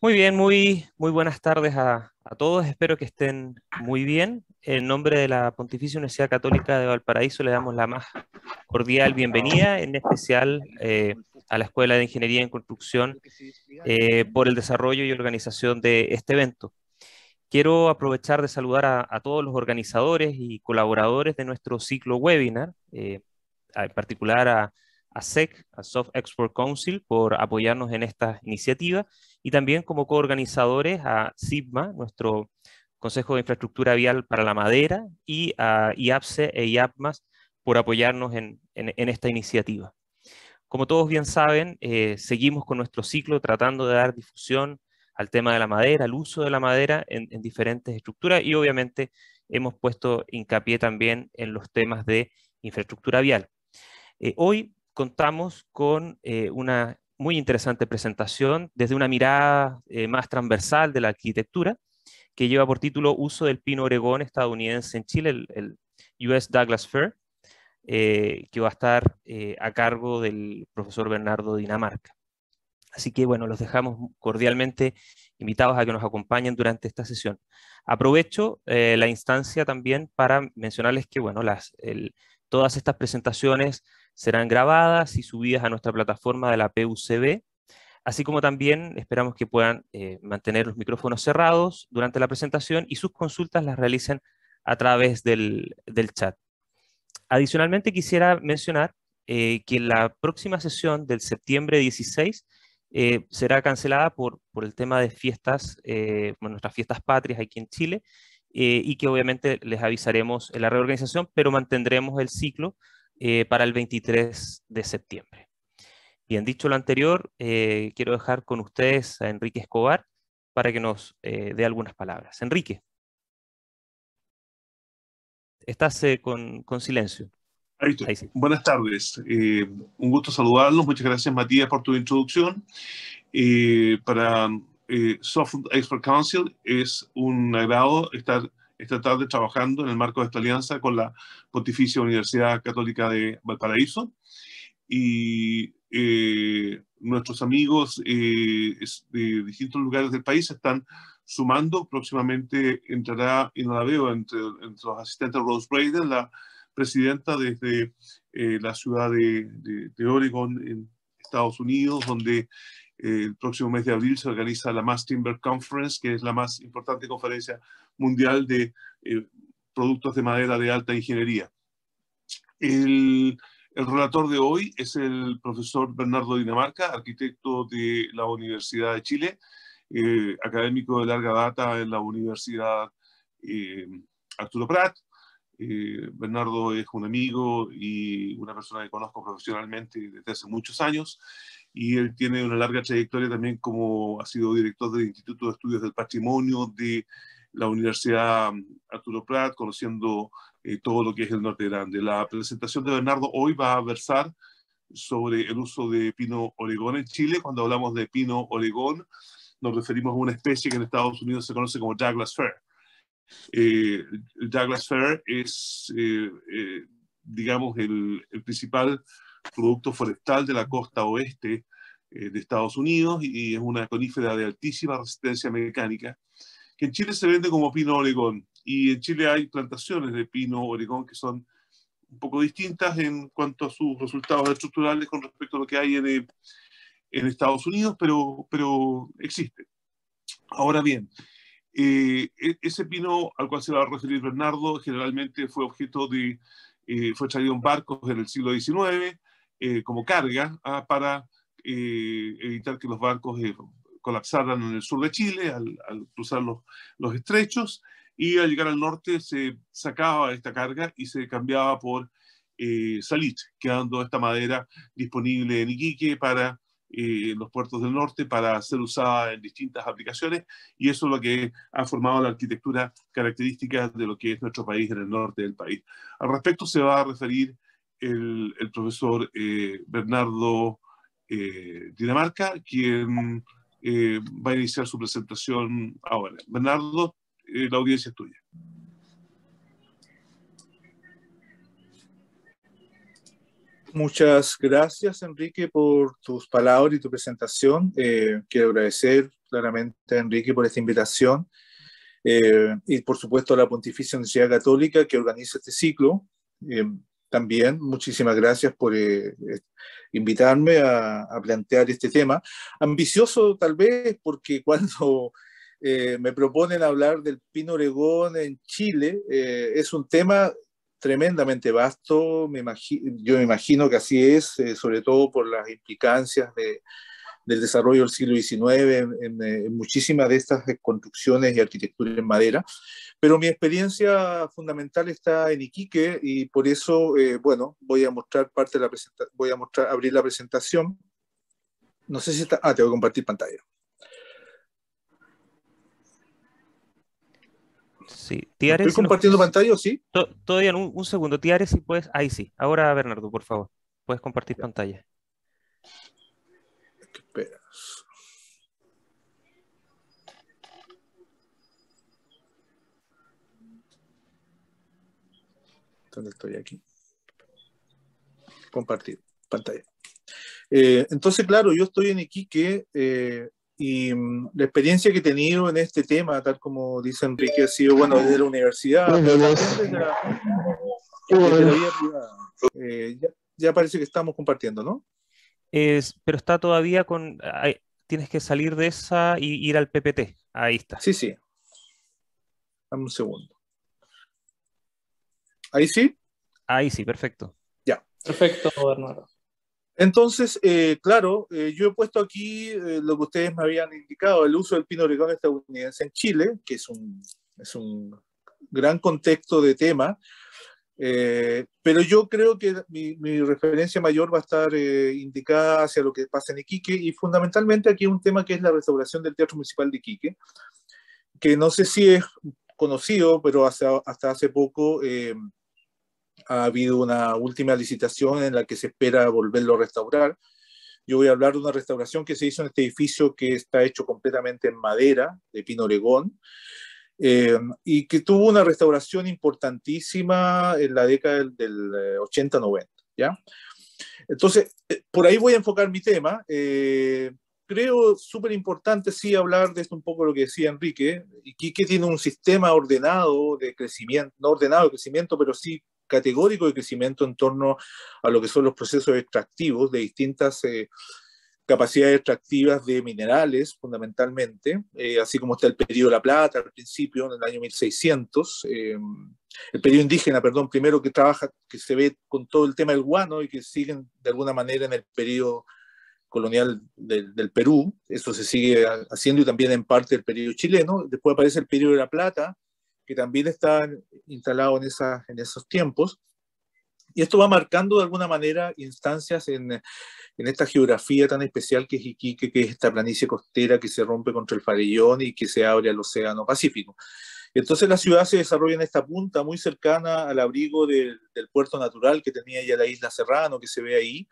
Muy bien, muy buenas tardes a todos. Espero que estén muy bien. En nombre de la Pontificia Universidad Católica de Valparaíso le damos la más cordial bienvenida, en especial a la Escuela de Ingeniería en Construcción por el desarrollo y organización de este evento. Quiero aprovechar de saludar a todos los organizadores y colaboradores de nuestro ciclo webinar, en particular a SEC, a Soft Export Council, por apoyarnos en esta iniciativa, y también como coorganizadores a SIGMA, nuestro Consejo de Infraestructura Vial para la Madera, y a IAPSE e IAPMAS por apoyarnos en esta iniciativa. Como todos bien saben, seguimos con nuestro ciclo tratando de dar difusión al tema de la madera, al uso de la madera en diferentes estructuras, y obviamente hemos puesto hincapié también en los temas de infraestructura vial. Hoy contamos con una muy interesante presentación desde una mirada más transversal de la arquitectura, que lleva por título Uso del pino oregón estadounidense en Chile, el US Douglas Fir, que va a estar a cargo del profesor Bernardo Dinamarca. Así que bueno, los dejamos cordialmente invitados a que nos acompañen durante esta sesión. Aprovecho la instancia también para mencionarles que bueno, todas estas presentaciones serán grabadas y subidas a nuestra plataforma de la PUCB, así como también esperamos que puedan mantener los micrófonos cerrados durante la presentación y sus consultas las realicen a través del chat. Adicionalmente, quisiera mencionar que la próxima sesión del septiembre 16 será cancelada por el tema de fiestas, bueno, nuestras fiestas patrias aquí en Chile, y que obviamente les avisaremos en la reorganización, pero mantendremos el ciclo para el 23 de septiembre. Bien, dicho lo anterior, quiero dejar con ustedes a Enrique Escobar para que nos dé algunas palabras. Enrique, estás con silencio. Ahí estoy. Ahí sí. Buenas tardes. Un gusto saludarlos. Muchas gracias, Matías, por tu introducción. Para Soft Expert Council es un agrado estar esta tarde trabajando en el marco de esta alianza con la Pontificia Universidad Católica de Valparaíso. Y nuestros amigos de distintos lugares del país están sumando. Próximamente entrará, y no la veo, entre los asistentes Rose Braden, la presidenta desde la ciudad de Oregon, en Estados Unidos, donde el próximo mes de abril se organiza la Mass Timber Conference, que es la más importante conferencia mundial de productos de madera de alta ingeniería. El relator de hoy es el profesor Bernardo Dinamarca, arquitecto de la Universidad de Chile, académico de larga data en la Universidad eh, Arturo Prat. Bernardo es un amigo y una persona que conozco profesionalmente desde hace muchos años, y él tiene una larga trayectoria también como ha sido director del Instituto de Estudios del Patrimonio de la Universidad Arturo Prat, conociendo todo lo que es el Norte Grande. La presentación de Bernardo hoy va a versar sobre el uso de pino oregón en Chile. Cuando hablamos de pino oregón, nos referimos a una especie que en Estados Unidos se conoce como Douglas Fir. El Douglas Fir es, digamos, el principal producto forestal de la costa oeste de Estados Unidos, y es una conífera de altísima resistencia mecánica, que en Chile se vende como pino oregón. Y en Chile hay plantaciones de pino oregón que son un poco distintas en cuanto a sus resultados estructurales con respecto a lo que hay en Estados Unidos, pero existe. Ahora bien, ese pino al cual se va a referir Bernardo generalmente fue objeto de, fue traído en barcos en el siglo XIX como carga para evitar que los barcos colapsaran en el sur de Chile al cruzar los estrechos, y al llegar al norte se sacaba esta carga y se cambiaba por salitre, quedando esta madera disponible en Iquique para los puertos del norte para ser usada en distintas aplicaciones, y eso es lo que ha formado la arquitectura característica de lo que es nuestro país en el norte del país. Al respecto se va a referir el profesor Bernardo Dinamarca, quien va a iniciar su presentación ahora. Bernardo, la audiencia es tuya. Muchas gracias, Enrique, por tus palabras y tu presentación. Quiero agradecer claramente a Enrique por esta invitación y por supuesto a la Pontificia Universidad Católica que organiza este ciclo. También muchísimas gracias por invitarme a plantear este tema. Ambicioso tal vez porque cuando me proponen hablar del pino oregón en Chile, es un tema tremendamente vasto, yo me imagino que así es, sobre todo por las implicancias del desarrollo del siglo XIX en muchísimas de estas construcciones y arquitectura en madera, pero mi experiencia fundamental está en Iquique y por eso, bueno, voy a mostrar parte de la presentación, abrir la presentación. No sé si está, tengo que compartir pantalla. Sí, Tiare, ¿Estoy compartiendo pantalla o sí? Todavía un segundo, Tiare, si puedes. Ahí sí. Ahora, Bernardo, por favor, puedes compartir pantalla. Espera. ¿Dónde estoy aquí? Compartir pantalla. Entonces, claro, yo estoy en Iquique y la experiencia que he tenido en este tema, tal como dice Enrique, ha sido, bueno, desde la universidad, pero también desde la vida privada. Ya parece que estamos compartiendo, ¿no? Pero está todavía tienes que salir de esa y ir al PPT. Ahí está. Sí, sí. Dame un segundo. ¿Ahí sí? Ahí sí, perfecto. Ya. Perfecto, Bernardo. Entonces, claro, yo he puesto aquí lo que ustedes me habían indicado, el uso del pino oregón estadounidense en Chile, que es un gran contexto de tema, pero yo creo que mi referencia mayor va a estar indicada hacia lo que pasa en Iquique y fundamentalmente aquí un tema que es la restauración del Teatro Municipal de Iquique, que no sé si es conocido, pero hasta hace poco ha habido una última licitación en la que se espera volverlo a restaurar. Yo voy a hablar de una restauración que se hizo en este edificio que está hecho completamente en madera, de pino oregón, y que tuvo una restauración importantísima en la década del 80-90, ¿ya? Entonces, por ahí voy a enfocar mi tema. Creo súper importante, sí, hablar de esto un poco lo que decía Enrique. Iquique tiene un sistema ordenado de crecimiento, no ordenado de crecimiento, pero sí categórico de crecimiento en torno a lo que son los procesos extractivos de distintas capacidades extractivas de minerales, fundamentalmente, así como está el periodo de la plata al principio, en el año 1600, el periodo indígena, perdón, primero que trabaja, que se ve con todo el tema del guano y que siguen de alguna manera en el periodo colonial del Perú, eso se sigue haciendo y también en parte el periodo chileno. Después aparece el periodo de la plata, que también está instalado en esos tiempos, y esto va marcando de alguna manera instancias en esta geografía tan especial que es Iquique, que es esta planicie costera que se rompe contra el Farellón y que se abre al Océano Pacífico. Entonces la ciudad se desarrolla en esta punta muy cercana al abrigo del puerto natural que tenía ya la isla Serrano, que se ve ahí,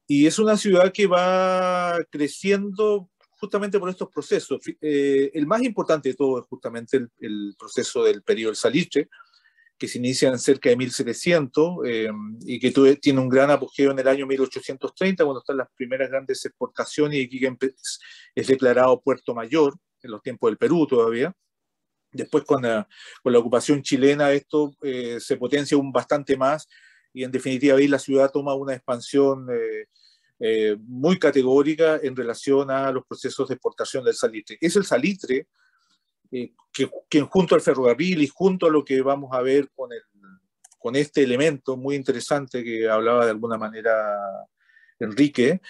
y es una ciudad que va creciendo justamente por estos procesos. El más importante de todo es justamente el proceso del periodo del Salitre, que se inicia en cerca de 1700 y que tiene un gran apogeo en el año 1830, cuando están las primeras grandes exportaciones y Iquique es declarado Puerto Mayor, en los tiempos del Perú todavía. Después con la ocupación chilena esto se potencia aún bastante más y en definitiva ahí la ciudad toma una expansión muy categórica en relación a los procesos de exportación del salitre. Es el salitre que junto al ferrocarril y junto a lo que vamos a ver con este elemento muy interesante que hablaba de alguna manera Enrique,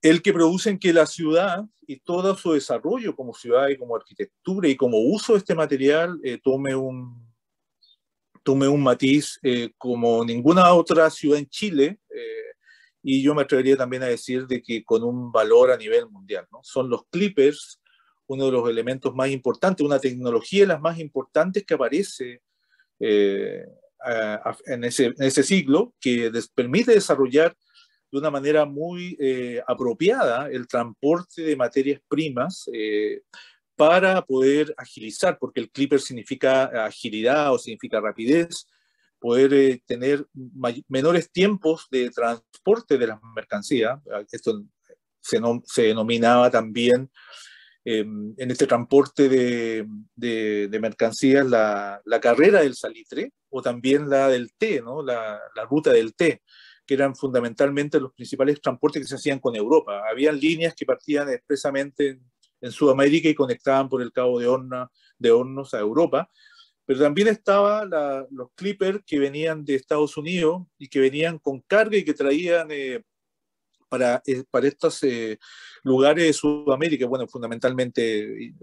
el que producen que la ciudad y todo su desarrollo como ciudad y como arquitectura y como uso de este material tome un matiz como ninguna otra ciudad en Chile, y yo me atrevería también a decir de que con un valor a nivel mundial, ¿no? Son los clippers uno de los elementos más importantes, una tecnología de las más importantes que aparece en ese siglo, que permite desarrollar de una manera muy apropiada el transporte de materias primas para poder agilizar, porque el clipper significa agilidad o significa rapidez, poder tener menores tiempos de transporte de las mercancías. Esto se denominaba también en este transporte de mercancías la carrera del salitre o también la del té, ¿no? La ruta del té, que eran fundamentalmente los principales transportes que se hacían con Europa. Habían líneas que partían expresamente en Sudamérica y conectaban por el Cabo de Hornos a Europa, pero también estaban los clippers que venían de Estados Unidos y que venían con carga y que traían para estos lugares de Sudamérica, bueno, fundamentalmente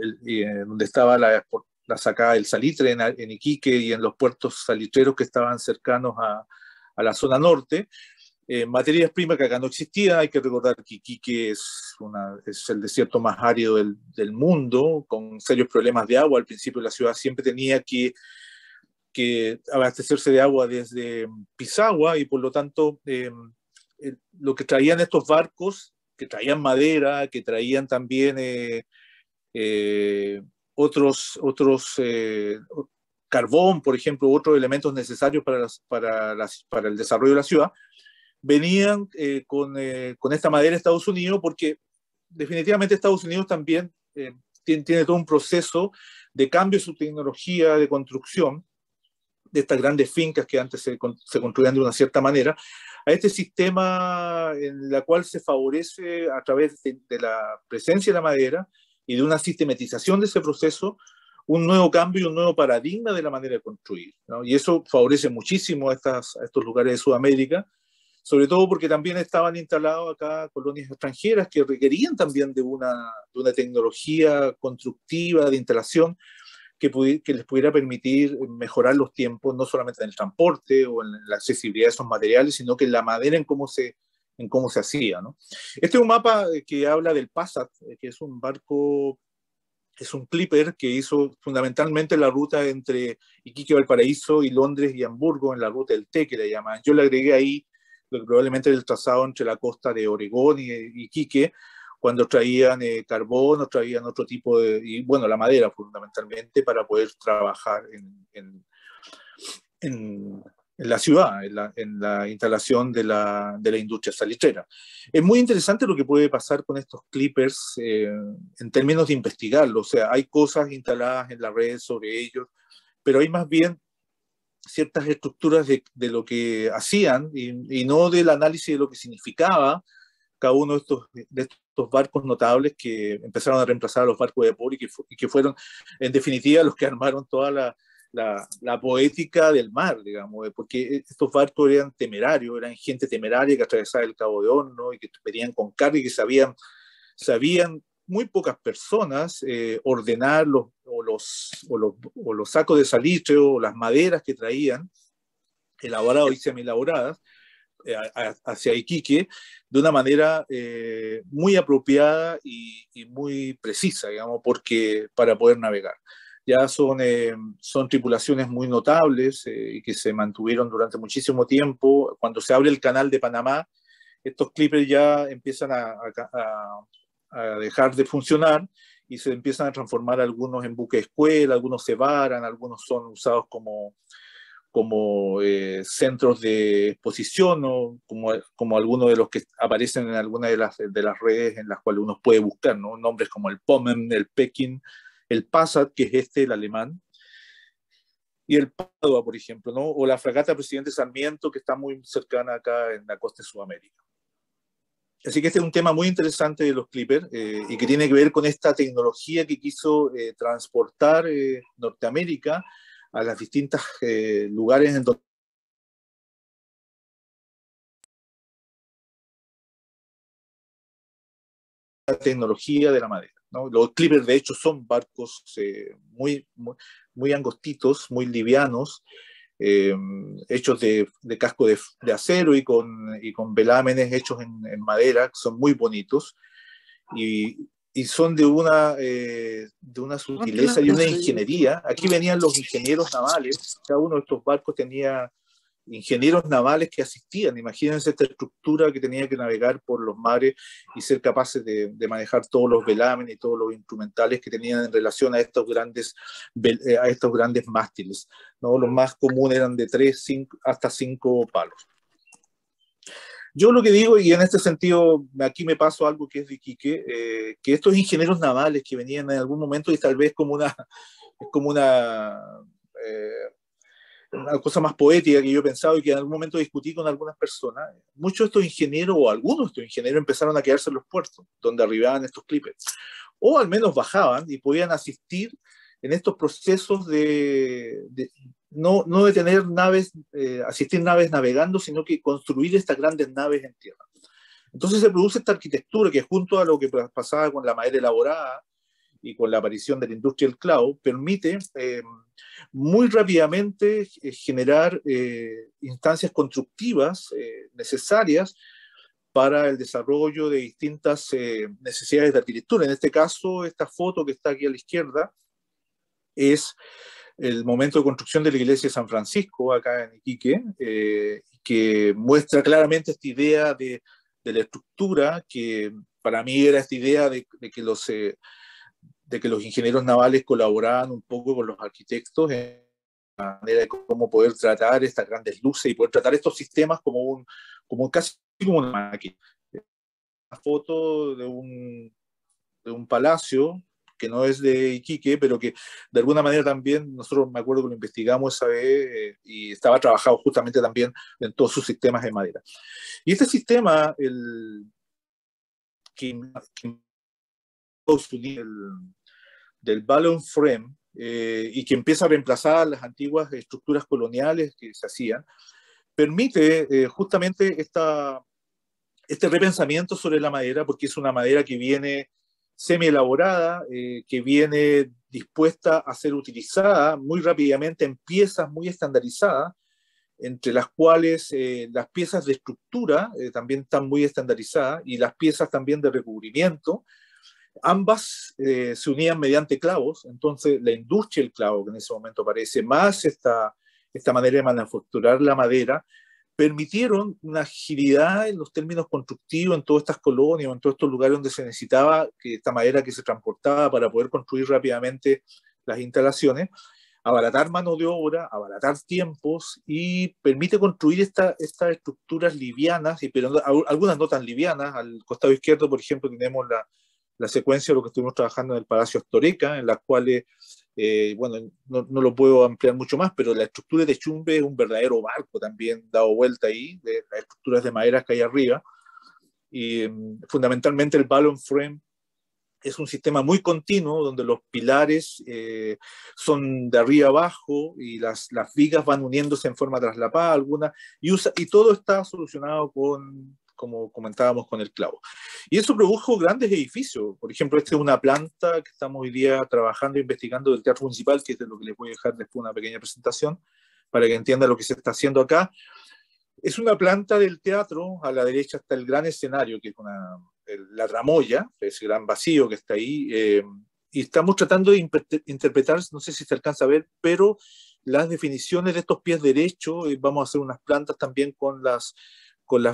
donde estaba la sacada del salitre en Iquique y en los puertos salitreros que estaban cercanos a la zona norte. Materias primas que acá no existían. Hay que recordar que Iquique es el desierto más árido del mundo, con serios problemas de agua. Al principio la ciudad siempre tenía que abastecerse de agua desde Pisagua y por lo tanto lo que traían estos barcos, que traían madera, que traían también otros carbón, por ejemplo, otros elementos necesarios para el desarrollo de la ciudad, venían con esta madera de Estados Unidos, porque definitivamente Estados Unidos también tiene todo un proceso de cambio de su tecnología de construcción, de estas grandes fincas que antes se construían de una cierta manera, a este sistema en la cual se favorece a través de la presencia de la madera y de una sistematización de ese proceso, un nuevo cambio y un nuevo paradigma de la manera de construir, ¿no? Y eso favorece muchísimo a estos lugares de Sudamérica, sobre todo porque también estaban instalados acá colonias extranjeras que requerían también de una tecnología constructiva de instalación que les pudiera permitir mejorar los tiempos, no solamente en el transporte o en la accesibilidad de esos materiales, sino que en la manera en cómo se hacía, ¿no? Este es un mapa que habla del Passat, que es un barco, es un clipper que hizo fundamentalmente la ruta entre Iquique, Valparaíso y Londres y Hamburgo, en la ruta del té, que le llaman. Yo le agregué ahí lo que probablemente era el trazado entre la costa de Oregón y Iquique, cuando traían carbón o traían otro tipo y bueno, la madera fundamentalmente para poder trabajar en la ciudad, en la instalación de la industria salitrera. Es muy interesante lo que puede pasar con estos clippers en términos de investigarlo. O sea, hay cosas instaladas en la red sobre ellos, pero hay más bien ciertas estructuras de lo que hacían y no del análisis de lo que significaba cada uno de estos barcos notables que empezaron a reemplazar a los barcos de vapor y que fueron, en definitiva, los que armaron toda la poética del mar, digamos, porque estos barcos eran temerarios, eran gente temeraria que atravesaba el Cabo de Horno y que venían con carga y que sabían muy pocas personas ordenar los sacos de salitre o las maderas que traían, elaboradas y semi-elaboradas, hacia Iquique de una manera muy apropiada y muy precisa, digamos, para poder navegar. Ya son tripulaciones muy notables y que se mantuvieron durante muchísimo tiempo. Cuando se abre el canal de Panamá, estos clippers ya empiezan a dejar de funcionar y se empiezan a transformar algunos en buques escuela, algunos se varan, algunos son usados como centros de exposición o como algunos de los que aparecen en algunas de las redes en las cuales uno puede buscar, ¿no? Nombres como el Pommern, el Peking, el Passat, que es el alemán, y el Padua, por ejemplo, ¿no? O la fragata Presidente Sarmiento, que está muy cercana acá en la costa de Sudamérica. Así que este es un tema muy interesante de los clippers y que tiene que ver con esta tecnología que quiso transportar Norteamérica a las distintas lugares en donde la tecnología de la madera, ¿no? Los clippers, de hecho, son barcos muy angostitos, muy livianos, hechos de casco de acero y con velámenes hechos en madera, que son muy bonitos y son de una sutileza y una ingeniería. Aquí venían los ingenieros navales, cada uno de estos barcos tenía ingenieros navales que asistían. Imagínense esta estructura que tenía que navegar por los mares y ser capaces de manejar todos los velámenes y todos los instrumentales que tenían en relación a estos grandes mástiles, ¿no? Los más comunes eran de 3 hasta 5 palos. Yo lo que digo, y en este sentido, aquí me paso algo que es de Iquique, que estos ingenieros navales que venían en algún momento y tal vez como eh, una cosa más poética que yo he pensado y que en algún momento discutí con algunas personas, muchos de estos ingenieros o algunos de estos ingenieros empezaron a quedarse en los puertos donde arribaban estos clippers, o al menos bajaban y podían asistir en estos procesos no de tener naves, asistir naves navegando, sino que construir estas grandes naves en tierra. Entonces se produce esta arquitectura que junto a lo que pasaba con la madera elaborada y con la aparición de la industria del cloud, permite muy rápidamente generar instancias constructivas necesarias para el desarrollo de distintas necesidades de arquitectura. En este caso, esta foto que está aquí a la izquierda es el momento de construcción de la iglesia de San Francisco, acá en Iquique, que muestra claramente esta idea de la estructura, que para mí era esta idea de que los ingenieros navales colaboraban un poco con los arquitectos en la manera de cómo poder tratar estas grandes luces y poder tratar estos sistemas casi como una máquina. Una foto de un palacio que no es de Iquique, pero que de alguna manera también, nosotros me acuerdo que lo investigamos esa vez y estaba trabajado justamente también en todos sus sistemas de madera. Y este sistema, del balloon frame, y que empieza a reemplazar las antiguas estructuras coloniales que se hacían, permite justamente este repensamiento sobre la madera, porque es una madera que viene semi-elaborada, que viene dispuesta a ser utilizada muy rápidamente en piezas muy estandarizadas, entre las cuales las piezas de estructura también están muy estandarizadas y las piezas también de recubrimiento. Ambas se unían mediante clavos, entonces la industria del clavo, que en ese momento aparece, más esta manera de manufacturar la madera, permitieron una agilidad en los términos constructivos en todas estas colonias, en todos estos lugares donde se necesitaba que esta madera que se transportaba para poder construir rápidamente las instalaciones, abaratar mano de obra, abaratar tiempos y permite construir estas estructuras livianas, pero algunas no tan livianas. Al costado izquierdo, por ejemplo, tenemos la secuencia de lo que estuvimos trabajando en el Palacio Astoreca, en las cuales, bueno, no lo puedo ampliar mucho más, pero la estructura de Chumbe es un verdadero barco también dado vuelta ahí, de las estructuras de madera que hay arriba. Y fundamentalmente el balloon frame es un sistema muy continuo donde los pilares son de arriba abajo y las vigas van uniéndose en forma traslapada alguna y todo está solucionado como comentábamos, con el clavo. Y eso produjo grandes edificios. Por ejemplo, esta es una planta que estamos hoy día trabajando e investigando del Teatro Municipal, que es de lo que les voy a dejar después una pequeña presentación para que entiendan lo que se está haciendo acá. Es una planta del teatro, a la derecha está el gran escenario, que es la tramoya, ese gran vacío que está ahí, y estamos tratando de interpretar, no sé si se alcanza a ver, pero las definiciones de estos pies derechos, vamos a hacer unas plantas también con las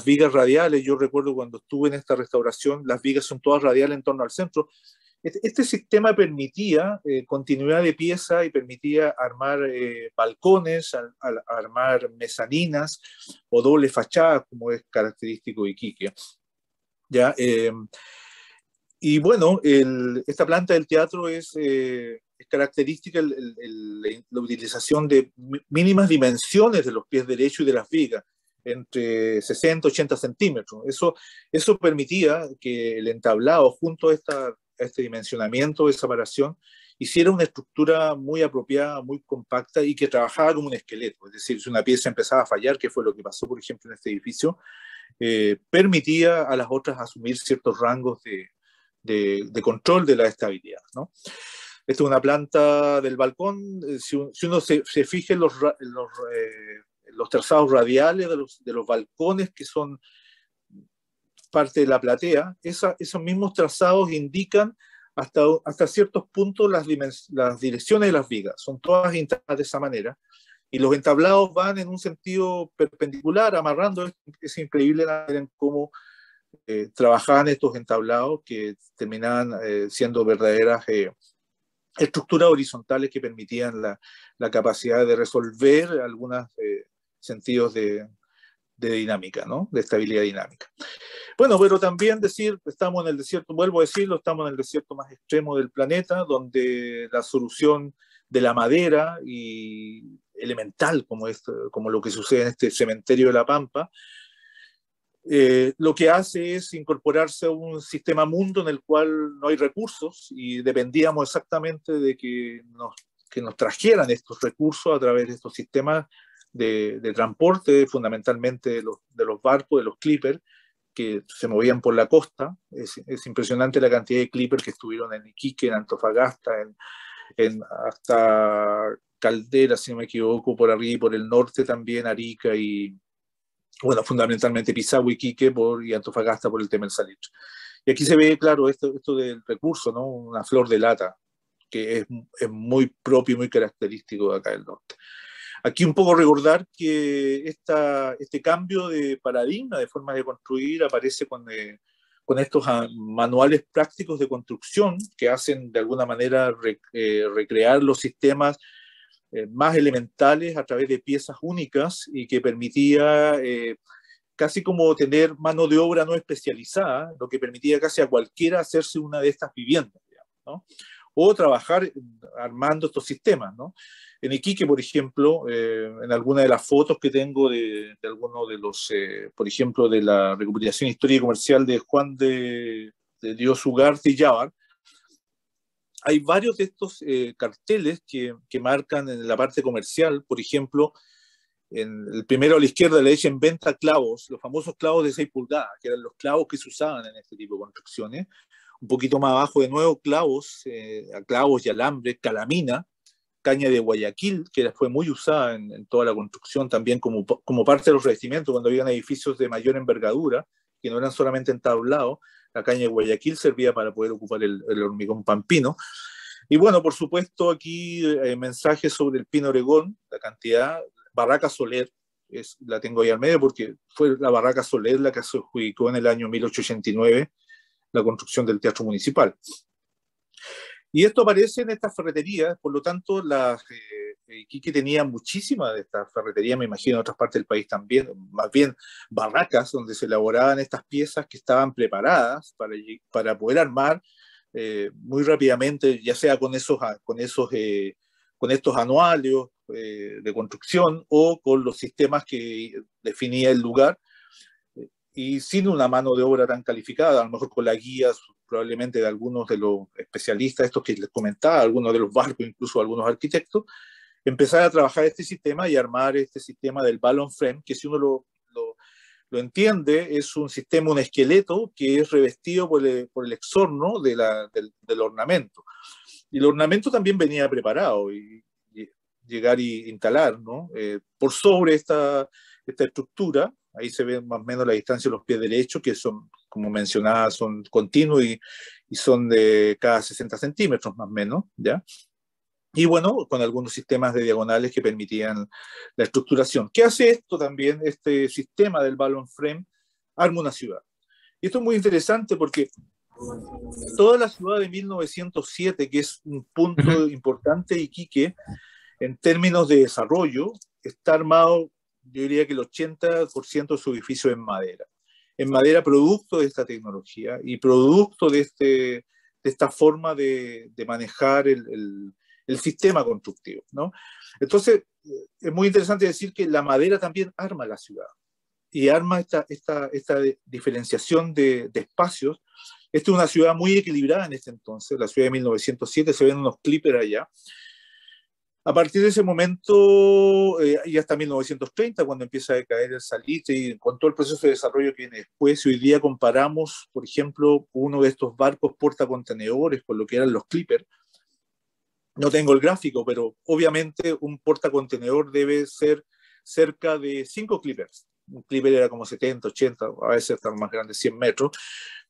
vigas radiales. Yo recuerdo cuando estuve en esta restauración, las vigas son todas radiales en torno al centro. Este sistema permitía continuidad de pieza y permitía armar balcones, armar mezaninas o doble fachadas, como es característico de Iquique. ¿Ya? Y bueno, esta planta del teatro es característica la utilización de mínimas dimensiones de los pies derechos y de las vigas, entre 60 y 80 centímetros. Eso permitía que el entablado, junto a este dimensionamiento de separación, hiciera una estructura muy apropiada, muy compacta y que trabajaba como un esqueleto. Es decir, si una pieza empezaba a fallar, que fue lo que pasó, por ejemplo, en este edificio, permitía a las otras asumir ciertos rangos de control de la estabilidad, ¿no? Esta es una planta del balcón. Si uno se fija en los trazados radiales de los balcones, que son parte de la platea, esos mismos trazados indican hasta ciertos puntos las direcciones de las vigas. Son todas instaladas de esa manera. Y los entablados van en un sentido perpendicular, amarrando. Es increíble la manera en cómo trabajaban estos entablados, que terminaban siendo verdaderas estructuras horizontales que permitían la capacidad de resolver algunos sentidos de dinámica, ¿no? De estabilidad dinámica. Bueno, pero también decir, estamos en el desierto, vuelvo a decirlo, estamos en el desierto más extremo del planeta, donde la solución de la madera y elemental, como lo que sucede en este cementerio de La Pampa, lo que hace es incorporarse a un sistema mundo en el cual no hay recursos y dependíamos exactamente de que nos trajeran estos recursos a través de estos sistemas de transporte, fundamentalmente de los barcos, de los clippers, que se movían por la costa. Es impresionante la cantidad de clippers que estuvieron en Iquique, en Antofagasta, hasta Caldera, si no me equivoco, por arriba y por el norte también, Arica y, bueno, fundamentalmente Pisagua, Iquique y Antofagasta por el tema del salitre. Y aquí se ve, claro, esto del recurso, ¿no? Una flor de lata, que es muy propio y muy característico de acá del norte. Aquí un poco recordar que este cambio de paradigma, de forma de construir, aparece con estos manuales prácticos de construcción que hacen de alguna manera recrear los sistemas más elementales a través de piezas únicas y que permitía casi como tener mano de obra no especializada, lo que permitía casi a cualquiera hacerse una de estas viviendas, digamos, ¿no? O trabajar armando estos sistemas, ¿no? En Iquique, por ejemplo, en alguna de las fotos que tengo de algunos de los, por ejemplo, de la recuperación histórica y comercial de Juan de Dios Ugarte y Llávar, hay varios de estos carteles que marcan en la parte comercial, por ejemplo, en el primero a la izquierda le dicen venta clavos, los famosos clavos de 6 pulgadas, que eran los clavos que se usaban en este tipo de construcciones. Un poquito más abajo, de nuevo, clavos y alambre, calamina, caña de Guayaquil, que fue muy usada en toda la construcción, también como parte de los revestimientos, cuando habían edificios de mayor envergadura, que no eran solamente entablados, la caña de Guayaquil servía para poder ocupar el hormigón pampino. Y bueno, por supuesto, aquí mensajes sobre el pino Oregón, la cantidad, Barraca Soler, la tengo ahí al medio porque fue la Barraca Soler la que se adjudicó en el año 1889 la construcción del Teatro Municipal. Y esto aparece en estas ferreterías, por lo tanto, Iquique tenía muchísimas de estas ferreterías, me imagino en otras partes del país también, más bien barracas donde se elaboraban estas piezas que estaban preparadas para poder armar muy rápidamente, ya sea con estos anuarios de construcción o con los sistemas que definía el lugar, y sin una mano de obra tan calificada, a lo mejor con la guía probablemente de algunos de los especialistas, estos que les comentaba, algunos de los barcos, incluso algunos arquitectos, empezar a trabajar este sistema y armar este sistema del balloon frame, que si uno lo entiende, es un sistema, un esqueleto que es revestido por el exorno del ornamento. Y el ornamento también venía preparado, y llegar y instalar, ¿no? Por sobre esta estructura, ahí se ve más o menos la distancia de los pies derechos, que son, como mencionaba, son continuos y son de cada 60 centímetros más o menos, ¿ya? Y bueno, con algunos sistemas de diagonales que permitían la estructuración. ¿Qué hace esto también? Este sistema del balloon frame arma una ciudad. Y esto es muy interesante porque toda la ciudad de 1907, que es un punto importante de Iquique, en términos de desarrollo, está armado, yo diría que el 80% de su edificio en madera producto de esta tecnología y producto de esta forma de manejar el sistema constructivo, ¿no? Entonces, es muy interesante decir que la madera también arma la ciudad y arma esta diferenciación de espacios. Esta es una ciudad muy equilibrada en este entonces, la ciudad de 1907, se ven unos clippers allá. A partir de ese momento, y hasta 1930, cuando empieza a decaer el salitre y con todo el proceso de desarrollo que viene después, hoy día comparamos, por ejemplo, uno de estos barcos portacontenedores con lo que eran los clippers. No tengo el gráfico, pero obviamente un portacontenedor debe ser cerca de 5 clippers. Un clipper era como 70, 80, a veces hasta más grande, 100 metros.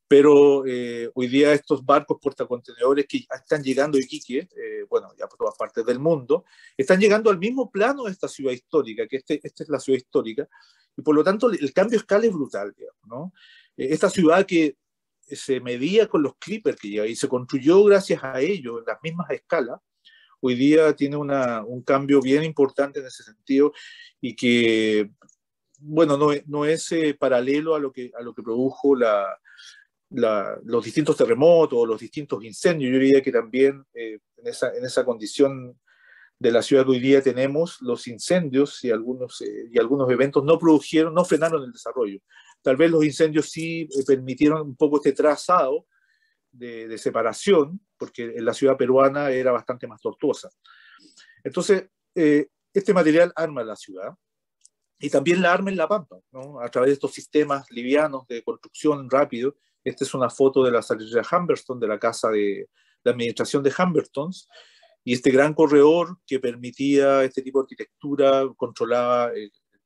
Pero hoy día estos barcos portacontenedores que están llegando a Iquique, bueno, ya por todas partes del mundo, están llegando al mismo plano de esta ciudad histórica, que esta es la ciudad histórica, y por lo tanto el cambio de escala es brutal, digamos, ¿no? Esta ciudad que se medía con los clippers que llega y se construyó gracias a ellos en las mismas escalas, hoy día tiene un cambio bien importante en ese sentido y que bueno, no es paralelo a lo que produjo los distintos terremotos o los distintos incendios. Yo diría que también en esa condición de la ciudad que hoy día tenemos, los incendios y algunos eventos no frenaron el desarrollo. Tal vez los incendios sí permitieron un poco este trazado de separación, porque en la ciudad peruana era bastante más tortuosa. Entonces, este material arma la ciudad y también la arma en La Pampa, ¿no? A través de estos sistemas livianos de construcción rápido. Esta es una foto de la salitrera Humberstone, de la casa de la administración de Humberstones, y este gran corredor que permitía este tipo de arquitectura controlaba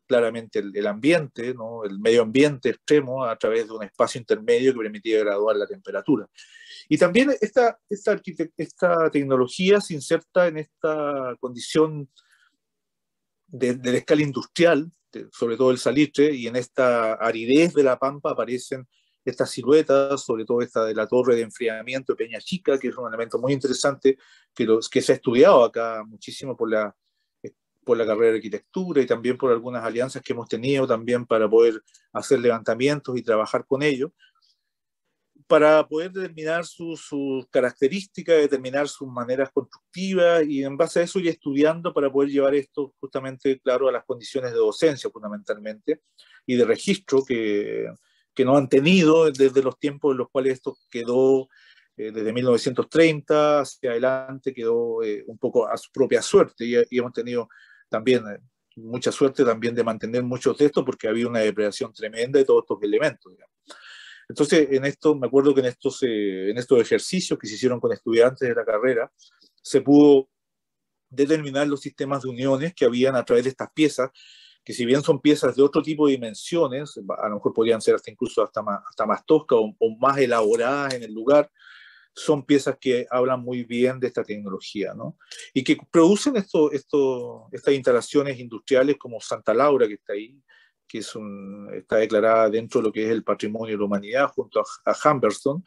claramente el ambiente, ¿no? El medio ambiente extremo a través de un espacio intermedio que permitía graduar la temperatura. Y también esta tecnología se inserta en esta condición de la escala industrial, sobre todo el salitre, y en esta aridez de La Pampa aparecen estas siluetas, sobre todo esta de la torre de enfriamiento de Peña Chica, que es un elemento muy interesante que se ha estudiado acá muchísimo por la carrera de arquitectura y también por algunas alianzas que hemos tenido también para poder hacer levantamientos y trabajar con ellos, para poder determinar sus características, determinar sus maneras constructivas y en base a eso ir estudiando para poder llevar esto justamente, claro, a las condiciones de docencia fundamentalmente y de registro que no han tenido desde los tiempos en los cuales esto quedó, desde 1930 hacia adelante, quedó un poco a su propia suerte y hemos tenido también mucha suerte también de mantener muchos de estos porque había una depredación tremenda de todos estos elementos, digamos. Entonces, me acuerdo que en estos ejercicios que se hicieron con estudiantes de la carrera, se pudo determinar los sistemas de uniones que habían a través de estas piezas, que si bien son piezas de otro tipo de dimensiones, a lo mejor podrían ser incluso hasta más toscas o más elaboradas en el lugar, son piezas que hablan muy bien de esta tecnología, ¿no? Y que producen estas instalaciones industriales como Santa Laura, que está ahí, que está declarada dentro de lo que es el patrimonio de la humanidad junto a Humberstone,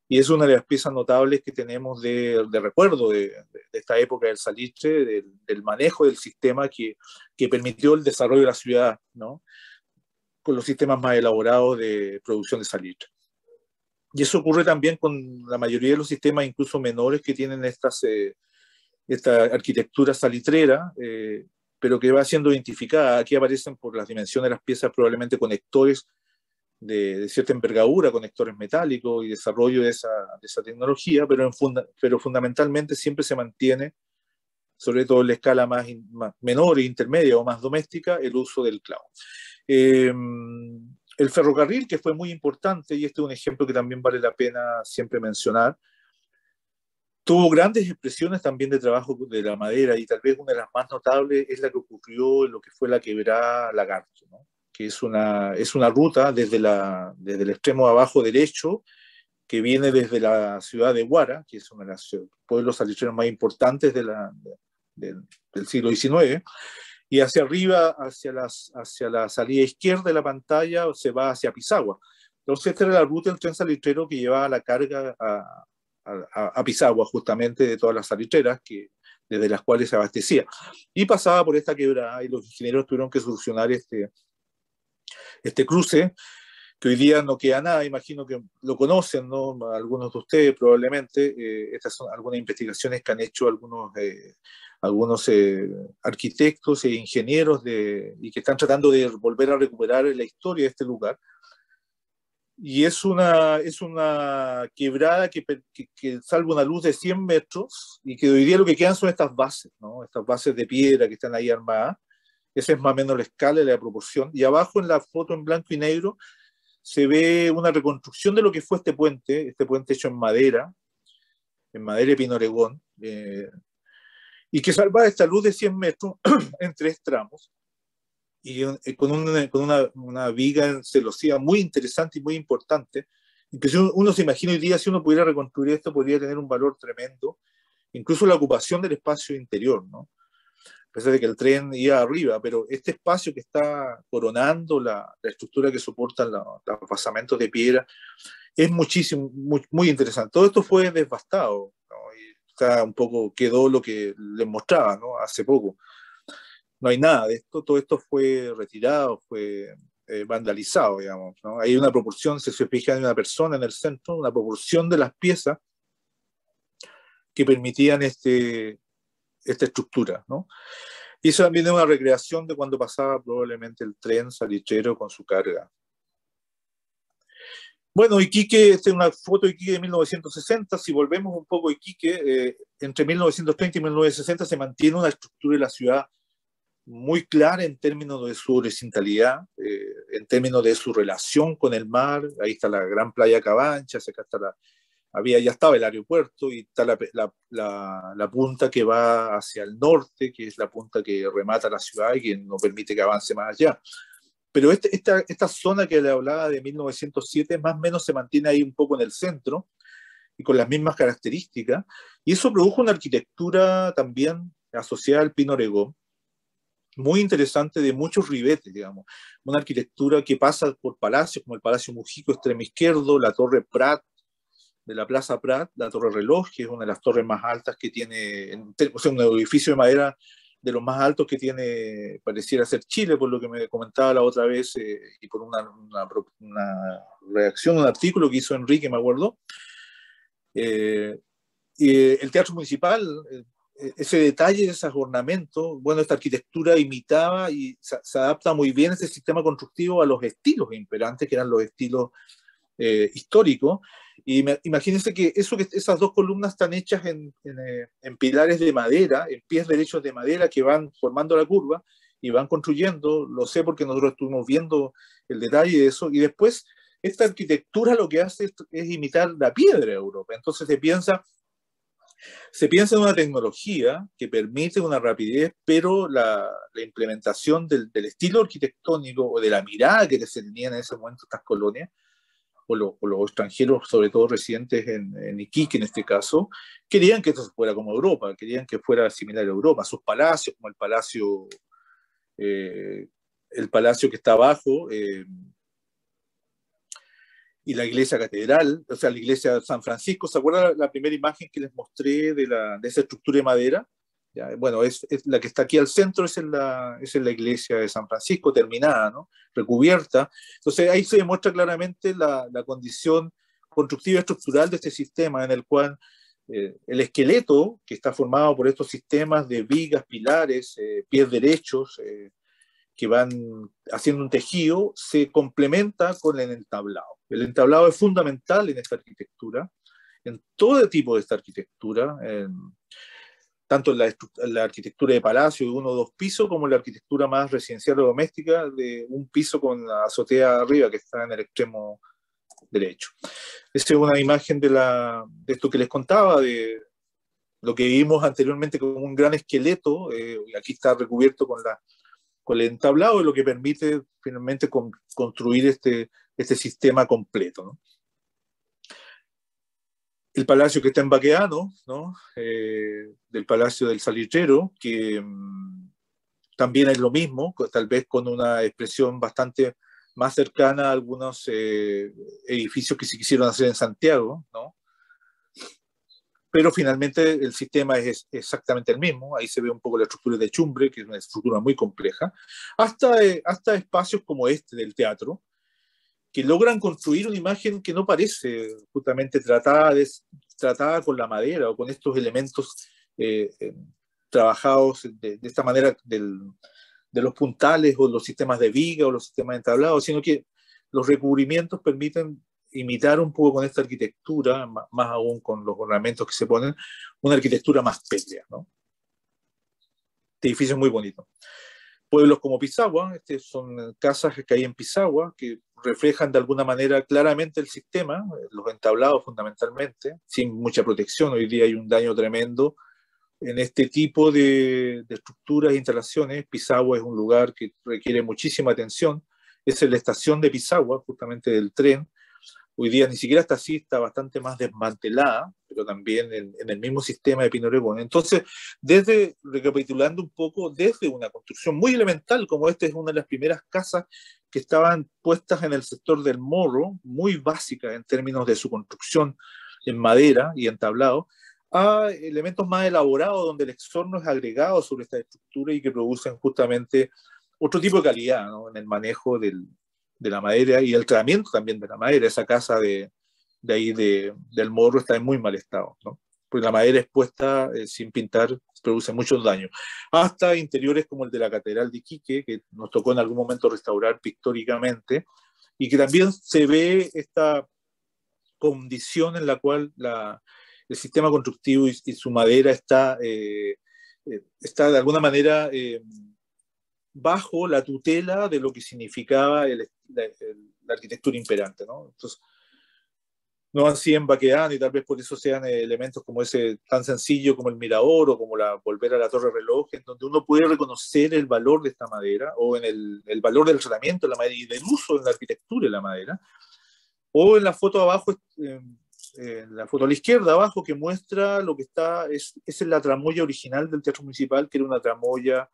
y es una de las piezas notables que tenemos de recuerdo de esta época del salitre, del manejo del sistema que permitió el desarrollo de la ciudad, ¿no? Con los sistemas más elaborados de producción de salitre. Y eso ocurre también con la mayoría de los sistemas, incluso menores, que tienen esta arquitectura salitrera, pero que va siendo identificada. Aquí aparecen por las dimensiones de las piezas probablemente conectores de cierta envergadura, conectores metálicos y desarrollo de esa tecnología, pero fundamentalmente siempre se mantiene, sobre todo en la escala más menor, intermedia o más doméstica, el uso del clavo. El ferrocarril, que fue muy importante, y este es un ejemplo que también vale la pena siempre mencionar, tuvo grandes expresiones también de trabajo de la madera, y tal vez una de las más notables es la que ocurrió en lo que fue la quebrada Lagarto, ¿no? Que es una ruta desde el extremo abajo derecho, que viene desde la ciudad de Huara, que es uno de los pueblos salitreros más importantes del siglo XIX, y hacia arriba, hacia la salida izquierda de la pantalla, se va hacia Pisagua. Entonces, esta era la ruta del tren salitrero que llevaba la carga a Pisagua, justamente de todas las salitreras desde las cuales se abastecía. Y pasaba por esta quebrada y los ingenieros tuvieron que solucionar este cruce, que hoy día no queda nada, imagino que lo conocen, ¿no? Algunos de ustedes probablemente. Estas son algunas investigaciones que han hecho algunos arquitectos e ingenieros y que están tratando de volver a recuperar la historia de este lugar. Y es una quebrada que salva una luz de 100 metros y que hoy día lo que quedan son estas bases, ¿no? Estas bases de piedra que están ahí armadas. Esa es más o menos la escala y la proporción. Y abajo en la foto en blanco y negro se ve una reconstrucción de lo que fue este puente hecho en madera de Pino Oregón, y que salva esta luz de 100 metros en 3 tramos, y con una viga en celosía muy interesante y muy importante, y que si uno se imagina hoy día, si uno pudiera reconstruir esto, podría tener un valor tremendo, incluso la ocupación del espacio interior, ¿no? A pesar de que el tren iba arriba, pero este espacio que está coronando la estructura que soportan los basamentos de piedra es muchísimo, muy interesante. Todo esto fue devastado, ¿no? Y quedó lo que les mostraba, ¿no? Hace poco. no hay nada de esto, todo esto fue retirado, fue vandalizado, digamos, ¿no? Hay una proporción, si se fijan, en una persona en el centro, una proporción de las piezas que permitían esta estructura, ¿no? Y eso también es una recreación de cuando pasaba probablemente el tren salitrero con su carga. Bueno, Iquique, esta es una foto de Iquique de 1960. Si volvemos un poco a Iquique, entre 1930 y 1960 se mantiene una estructura de la ciudad muy clara en términos de su horizontalidad, en términos de su relación con el mar. Ahí está la gran playa Cabanchas, acá está ya estaba el aeropuerto, y está la punta que va hacia el norte, que es la punta que remata la ciudad y que no permite que avance más allá. Pero esta zona que le hablaba de 1907 más o menos se mantiene ahí un poco en el centro y con las mismas características, y eso produjo una arquitectura también asociada al Pino Oregón, muy interesante, de muchos ribetes, digamos. Una arquitectura que pasa por palacios como el Palacio Mujico, extremo izquierdo, la Torre Prat, de la Plaza Prat, la Torre Reloj, que es una de las torres más altas que tiene, o sea, un edificio de madera de los más altos que tiene, pareciera ser Chile, por lo que me comentaba la otra vez, y por una reacción, un artículo que hizo Enrique, me acuerdo. Y el Teatro Municipal, ese detalle, esos ornamentos, bueno, esta arquitectura imitaba y se adapta muy bien ese sistema constructivo a los estilos imperantes, que eran los estilos históricos. Y imagínense que esas dos columnas están hechas en pilares de madera, en pies derechos de madera que van formando la curva y van construyendo. Lo sé porque nosotros estuvimos viendo el detalle de eso. Y después esta arquitectura lo que hace es imitar la piedra de Europa. Entonces se piensa en una tecnología que permite una rapidez, pero la implementación del estilo arquitectónico o de la mirada que se tenía en ese momento estas colonias, o los extranjeros, sobre todo residentes en Iquique en este caso, querían que esto fuera como Europa, querían que fuera similar a Europa. Sus palacios, como el palacio que está abajo, y la iglesia catedral, o sea, la iglesia de San Francisco. ¿Se acuerdan la primera imagen que les mostré de esa estructura de madera? ¿Ya? Bueno, es la que está aquí al centro, es en la iglesia de San Francisco, terminada, ¿no? Recubierta. Entonces ahí se demuestra claramente la condición constructiva y estructural de este sistema, en el cual el esqueleto, que está formado por estos sistemas de vigas, pilares, pies derechos, que van haciendo un tejido, se complementa con el entablado. El entablado es fundamental en esta arquitectura, en todo tipo de esta arquitectura, tanto en la arquitectura de palacio de 1 o 2 pisos, como en la arquitectura más residencial o doméstica de 1 piso con la azotea arriba, que está en el extremo derecho. Esa es una imagen de esto que les contaba, de lo que vimos anteriormente como un gran esqueleto, y aquí está recubierto con el entablado, y lo que permite finalmente construir este sistema completo, ¿no? El palacio que está en Baqueano, ¿no? Del Palacio del Salitrero, que también es lo mismo, tal vez con una expresión bastante más cercana a algunos edificios que se quisieron hacer en Santiago, ¿no? Pero finalmente el sistema es exactamente el mismo. Ahí se ve un poco la estructura de Chumbre, que es una estructura muy compleja, hasta espacios como este del teatro, que logran construir una imagen que no parece justamente tratada con la madera o con estos elementos trabajados de esta manera de los puntales o los sistemas de viga o los sistemas de entablado, sino que los recubrimientos permiten imitar un poco con esta arquitectura, más aún con los ornamentos que se ponen, una arquitectura más pétrea, ¿no? Este edificio es muy bonito. Pueblos como Pisagua, son casas que hay en Pisagua, que reflejan de alguna manera claramente el sistema, los entablados fundamentalmente, sin mucha protección. Hoy día hay un daño tremendo en este tipo de estructuras e instalaciones. Pisagua es un lugar que requiere muchísima atención. Es la estación de Pisagua, justamente del tren. Hoy día ni siquiera está así, está bastante más desmantelada, pero también en el mismo sistema de Pino Oregón. Entonces, recapitulando un poco, desde una construcción muy elemental, como esta es una de las primeras casas que estaban puestas en el sector del Morro, muy básica en términos de su construcción en madera y entablado, a elementos más elaborados donde el exorno es agregado sobre esta estructura y que producen justamente otro tipo de calidad, ¿no? En el manejo de la madera y el tratamiento también de la madera. Esa casa de ahí del Morro está en muy mal estado, ¿no? Porque la madera expuesta sin pintar produce muchos daños. Hasta interiores como el de la Catedral de Iquique, que nos tocó en algún momento restaurar pictóricamente, y que también se ve esta condición en la cual el sistema constructivo y su madera está de alguna manera bajo la tutela de lo que significaba la arquitectura imperante, ¿no? Entonces, no así en Baquedano, y tal vez por eso sean elementos como ese tan sencillo como el mirador o como volver a la torre reloj, en donde uno puede reconocer el valor de esta madera o en el valor del tratamiento de la madera y del uso en la arquitectura de la madera. O en la foto abajo, en la foto a la izquierda abajo, que muestra lo que está, es la tramoya original del Teatro Municipal, que era una tramoya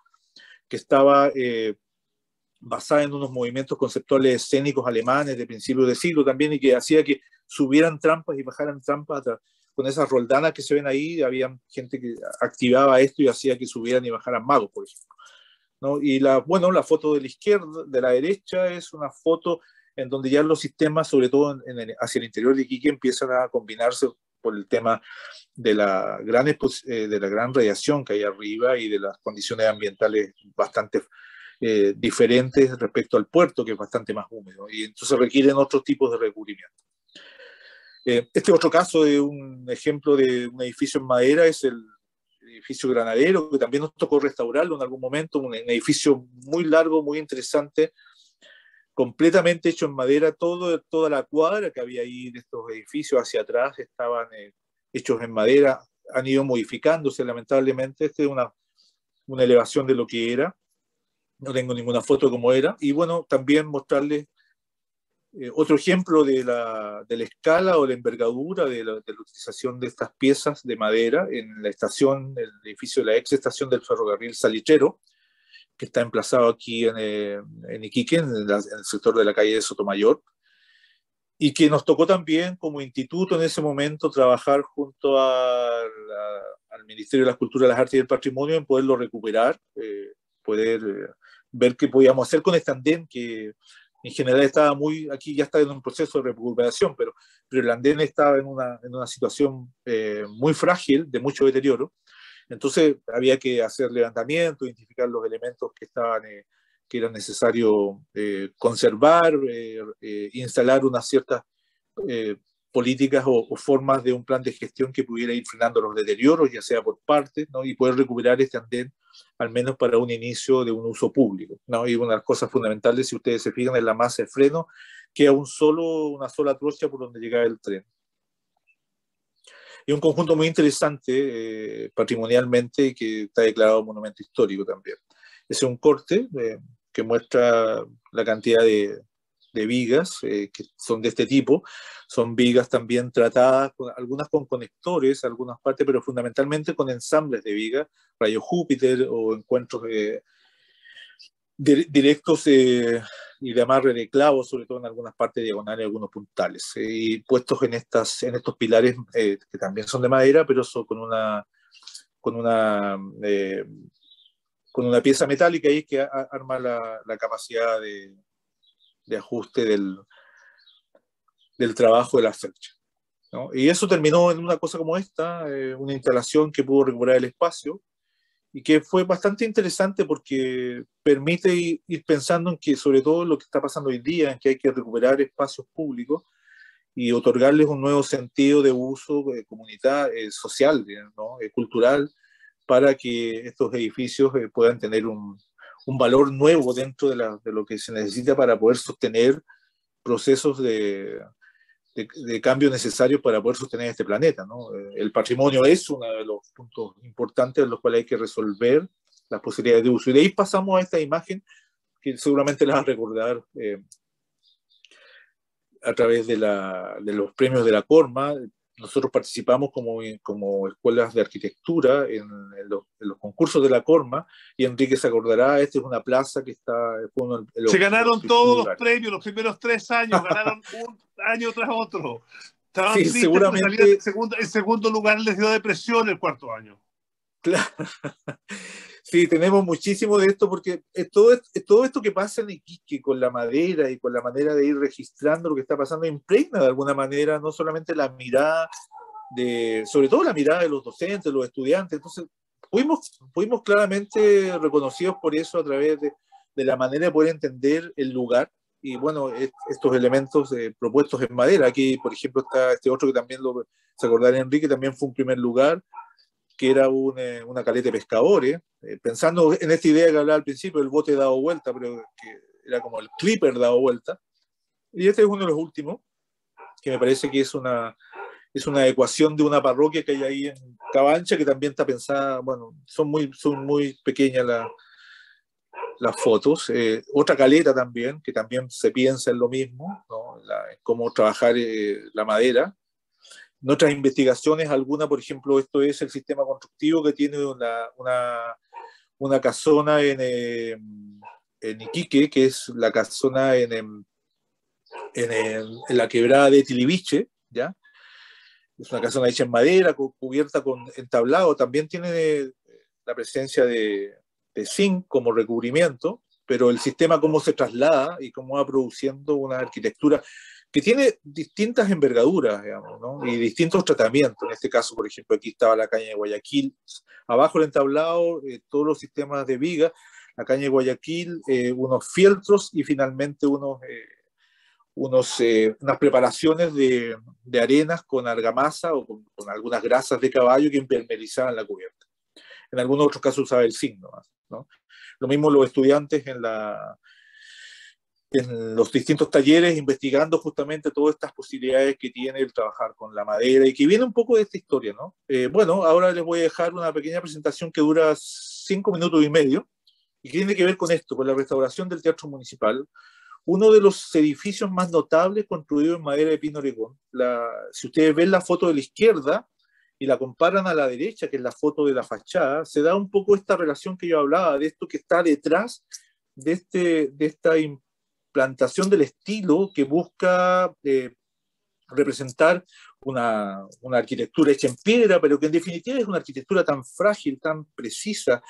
que estaba basada en unos movimientos conceptuales escénicos alemanes de principios de siglo también, y que hacía que subieran trampas y bajaran trampas con esas roldanas que se ven ahí. Había gente que activaba esto y hacía que subieran y bajaran magos, por ejemplo, ¿no? Y la foto de la izquierda, de la derecha, es una foto en donde ya los sistemas, sobre todo hacia el interior de Iquique, empiezan a combinarse por el tema de la gran radiación que hay arriba y de las condiciones ambientales bastante diferentes respecto al puerto, que es bastante más húmedo, y entonces requieren otros tipos de recubrimiento. Este otro caso de un ejemplo de un edificio en madera es el edificio Granadero, que también nos tocó restaurarlo en algún momento, un edificio muy largo, muy interesante, completamente hecho en madera. Toda la cuadra que había ahí de estos edificios hacia atrás estaban hechos en madera, han ido modificándose lamentablemente. Esta es una elevación de lo que era, no tengo ninguna foto de cómo era, y bueno, también mostrarles otro ejemplo de la escala o la envergadura de la utilización de estas piezas de madera en la estación, el edificio de la ex estación del ferrocarril Salitrero, que está emplazado aquí en Iquique, en el sector de la calle de Sotomayor, y que nos tocó también como instituto en ese momento trabajar junto al Ministerio de la Cultura, las Artes y el Patrimonio en poderlo recuperar, poder ver qué podíamos hacer con este andén que en general estaba aquí ya está en un proceso de recuperación, pero el andén estaba en una situación muy frágil, de mucho deterioro. Entonces había que hacer levantamiento, identificar los elementos que era necesario conservar, instalar unas ciertas políticas o formas de un plan de gestión que pudiera ir frenando los deterioros, ya sea por partes, ¿no? Y poder recuperar este andén al menos para un inicio de un uso público, ¿no? Y una de las cosas fundamentales, si ustedes se fijan, en la masa de freno, queda una sola trocha por donde llegaba el tren. Y un conjunto muy interesante patrimonialmente, que está declarado monumento histórico también. Ese es un corte que muestra la cantidad de vigas que son de este tipo. Son vigas también tratadas, algunas con conectores, algunas partes, pero fundamentalmente con ensambles de vigas, rayo Júpiter o encuentros directos y de amarre de clavos, sobre todo en algunas partes diagonales, algunos puntales, y puestos en estos pilares que también son de madera, pero son con una pieza metálica ahí que arma la capacidad de ajuste del trabajo de la fecha, ¿no? Y eso terminó en una cosa como esta, una instalación que pudo recuperar el espacio y que fue bastante interesante porque permite ir pensando en que, sobre todo lo que está pasando hoy día, en que hay que recuperar espacios públicos y otorgarles un nuevo sentido de uso comunitario, social, ¿no? Cultural, para que estos edificios puedan tener un valor nuevo dentro de lo que se necesita para poder sostener procesos de cambio necesarios para poder sostener este planeta, ¿no? El patrimonio es uno de los puntos importantes en los cuales hay que resolver las posibilidades de uso. Y de ahí pasamos a esta imagen que seguramente la van a recordar a través de los premios de la Corma. Nosotros participamos como escuelas de arquitectura en los concursos de la Corma, y Enrique se acordará, esta es una plaza que está... Se ganaron todos los premios, los primeros 3 años, ganaron un año tras otro. Estaban Sí, tristes porque salían seguramente, en segundo lugar, les dio depresión el cuarto año. claro, sí, tenemos muchísimo de esto porque todo esto que pasa en Iquique con la madera y con la manera de ir registrando lo que está pasando impregna de alguna manera no solamente la mirada sobre todo la mirada de los docentes, los estudiantes. Entonces, fuimos claramente reconocidos por eso a través de la manera de poder entender el lugar y, bueno, estos elementos propuestos en madera. Aquí, por ejemplo, está este otro que también se acordará Enrique, también fue un primer lugar, que era una caleta de pescadores, pensando en esta idea que hablaba al principio, el bote dado vuelta, pero que era como el clipper dado vuelta. Y este es uno de los últimos, que me parece que es una ecuación de una parroquia que hay ahí en Cabancha, que también está pensada, bueno, son muy pequeñas las fotos. Otra caleta también, que también se piensa en lo mismo, ¿no? En cómo trabajar la madera. En otras investigaciones, alguna, por ejemplo, esto es el sistema constructivo que tiene una casona en Iquique, que es la casona en la quebrada de Tiliviche, ¿ya? Es una casona hecha en madera, cubierta con entablado. También tiene la presencia de zinc como recubrimiento, pero el sistema cómo se traslada y cómo va produciendo una arquitectura que tiene distintas envergaduras, digamos, ¿no? Y distintos tratamientos. En este caso, por ejemplo, aquí estaba la caña de Guayaquil, abajo el entablado, todos los sistemas de viga, la caña de Guayaquil, unos fieltros y finalmente unas preparaciones de arenas con argamasa o con algunas grasas de caballo que impermeabilizaban la cubierta. En algunos otros casos usaba el zinc nomás, ¿no? Lo mismo los estudiantes en los distintos talleres investigando justamente todas estas posibilidades que tiene el trabajar con la madera y que viene un poco de esta historia, ¿no? Bueno, ahora les voy a dejar una pequeña presentación que dura 5 minutos y medio y que tiene que ver con esto, con la restauración del Teatro Municipal, uno de los edificios más notables construidos en madera de pino oregón. Si ustedes ven la foto de la izquierda y la comparan a la derecha, que es la foto de la fachada, se da un poco esta relación que yo hablaba, de esto que está detrás de esta implantación del estilo que busca representar una arquitectura hecha en piedra, pero que en definitiva es una arquitectura tan frágil, tan precisa,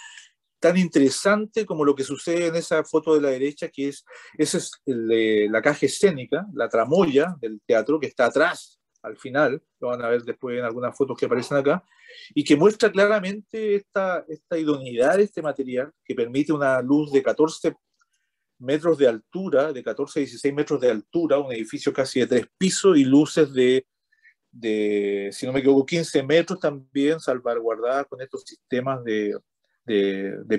tan interesante como lo que sucede en esa foto de la derecha, que esa es la caja escénica, la tramoya del teatro, que está atrás, al final, lo van a ver después en algunas fotos que aparecen acá, y que muestra claramente esta idoneidad de este material, que permite una luz de 14 metros de altura, de 14 a 16 metros de altura, un edificio casi de 3 pisos y luces si no me equivoco, 15 metros también, salvaguardadas con estos sistemas de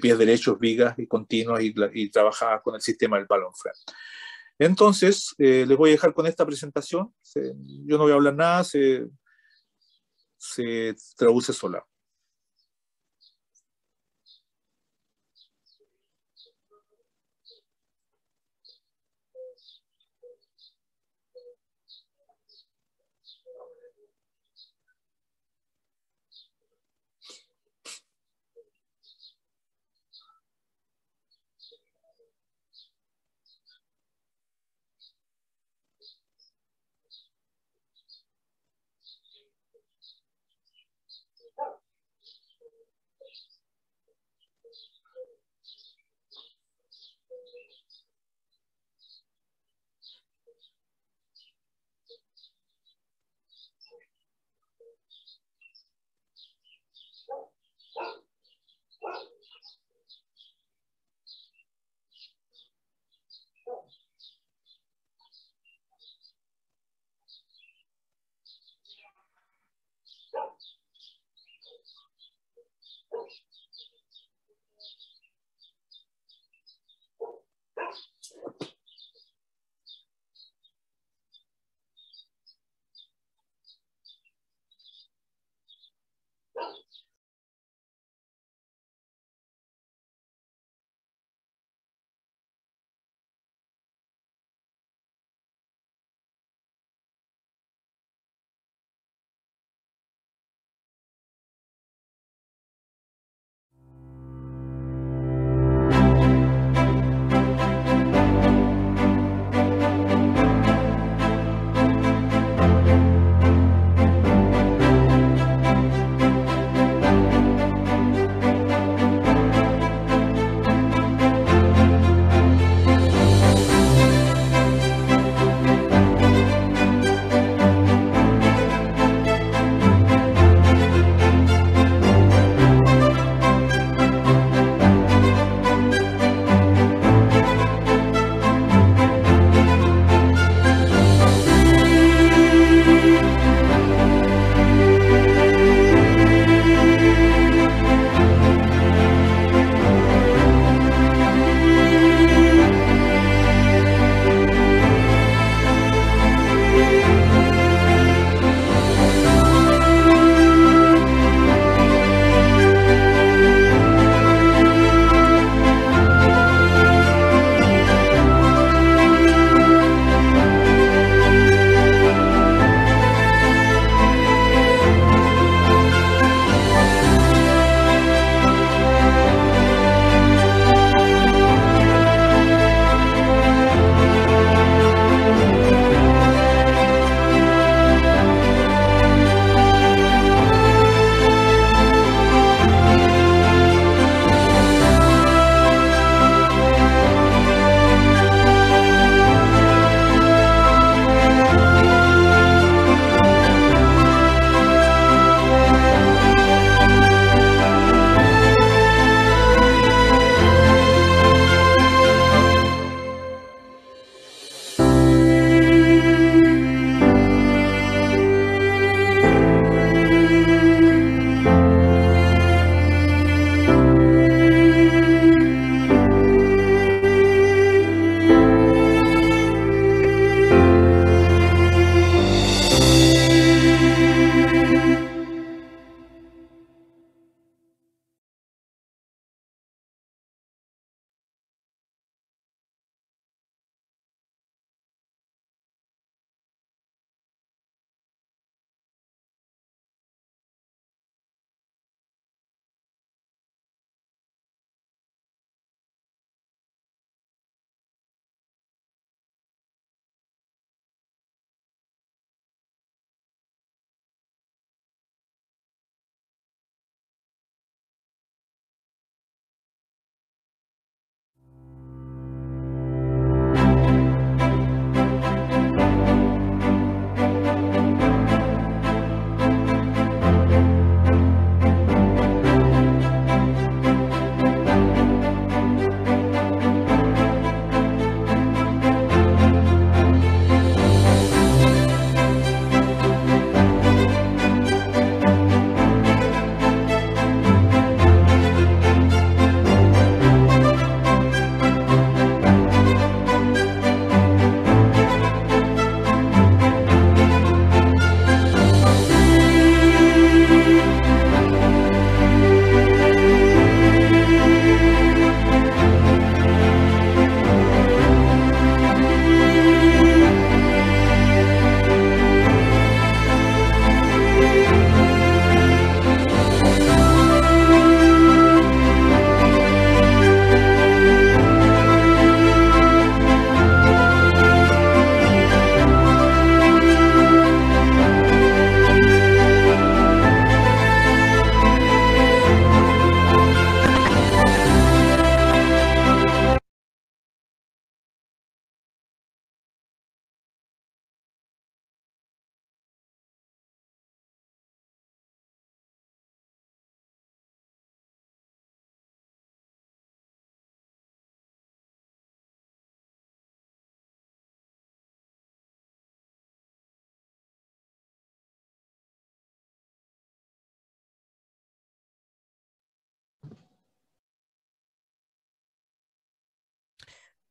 pies derechos, vigas y continuas y trabajadas con el sistema del balón frame. Entonces, les voy a dejar con esta presentación. Yo no voy a hablar nada, se traduce sola.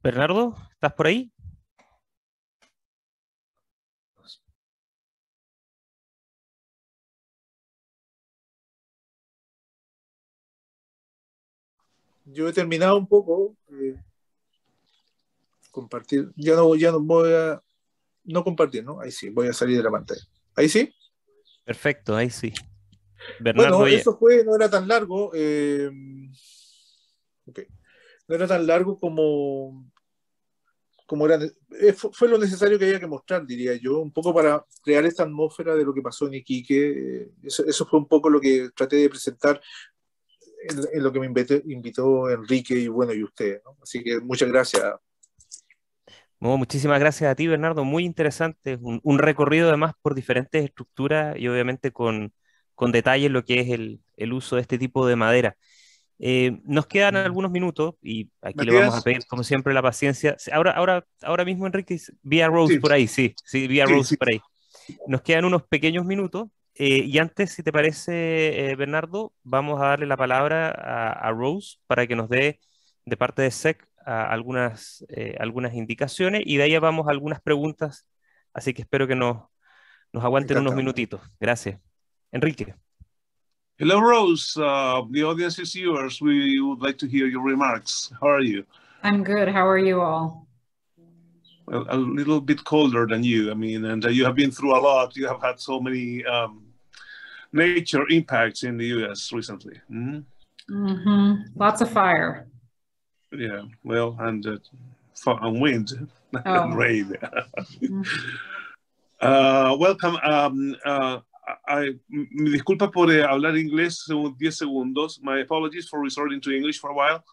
Bernardo, ¿estás por ahí? Yo he terminado un poco. Compartir. Ya no voy a no compartir, ¿no? Ahí sí, voy a salir de la pantalla. Ahí sí. Perfecto, ahí sí. Bernardo, Bueno, oye, eso fue, no era tan largo. Ok. No era tan largo como era. Fue lo necesario que había que mostrar, diría yo, un poco para crear esta atmósfera de lo que pasó en Iquique. Eso fue un poco lo que traté de presentar en lo que me invitó Enrique y bueno, y usted, ¿no? Así que muchas gracias. muchísimas gracias a ti, Bernardo. Muy interesante. Un recorrido además por diferentes estructuras y obviamente con detalle en lo que es el uso de este tipo de madera. Nos quedan algunos minutos y aquí le vamos a Matías, pedir, como siempre, la paciencia. Sí, ahora mismo, Enrique, vi a Rose Sí, por ahí, sí, sí, vi a sí, Rose sí. por ahí. Nos quedan unos pequeños minutos y antes, si te parece, Bernardo, vamos a darle la palabra a Rose para que nos dé de parte de SEC algunas indicaciones y de ahí vamos a algunas preguntas, así que espero que nos aguanten unos encantado. minutitos. Gracias. Enrique. Hello, Rose. The audience is yours. We would like to hear your remarks. How are you? I'm good. How are you all? Well, a little bit colder than you. I mean, and you have been through a lot. You have had so many nature impacts in the U.S. recently. Mm? Lots of fire. Yeah, well, and wind and rain. Welcome. Me disculpa por hablar inglés en 10 segundos. My apologies for resorting to English for a while.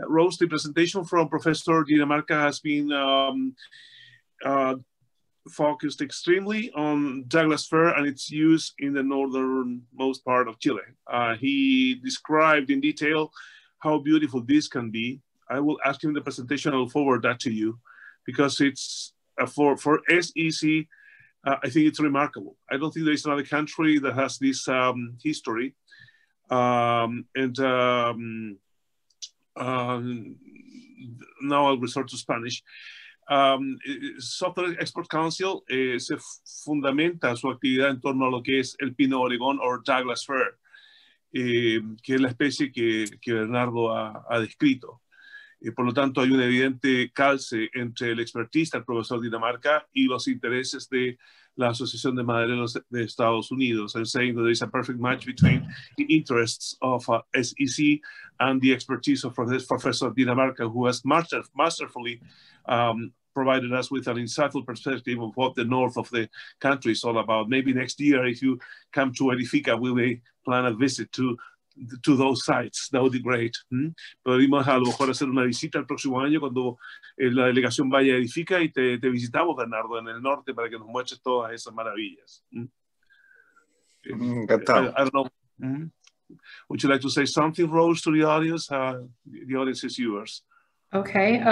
Rose, the presentation from Professor Dinamarca has been focused extremely on Douglas fir and its use in the northernmost part of Chile. He described in detail how beautiful this can be. I will ask him the presentation. I will forward that to you because it's for SEC. I think it's remarkable. I don't think there is another country that has this history. Now I'll resort to Spanish. Software Export Council se fundamenta su actividad en torno a lo que es el pino oregón o Douglas fir, que es la especie que Bernardo ha descrito. Por lo tanto, hay un evidente calce entre el expertista, el profesor Dinamarca, y los intereses de la Asociación de Madereros de Estados Unidos, and saying that there is a perfect match between the interests of SEC and the expertise of Professor Dinamarca, who has masterfully provided us with an insightful perspective of what the north of the country is all about. Maybe next year, if you come to Edifica, we may plan a visit to those sites. That would be great. Podríamos a lo mejor hacer una visita el próximo año cuando la delegación vaya a Edifica y te visitamos, Bernardo, en el norte para que nos muestres todas esas maravillas. Encantado. I don't know. Would you like to say something, Rose, to the audience? The audience is yours. Okay.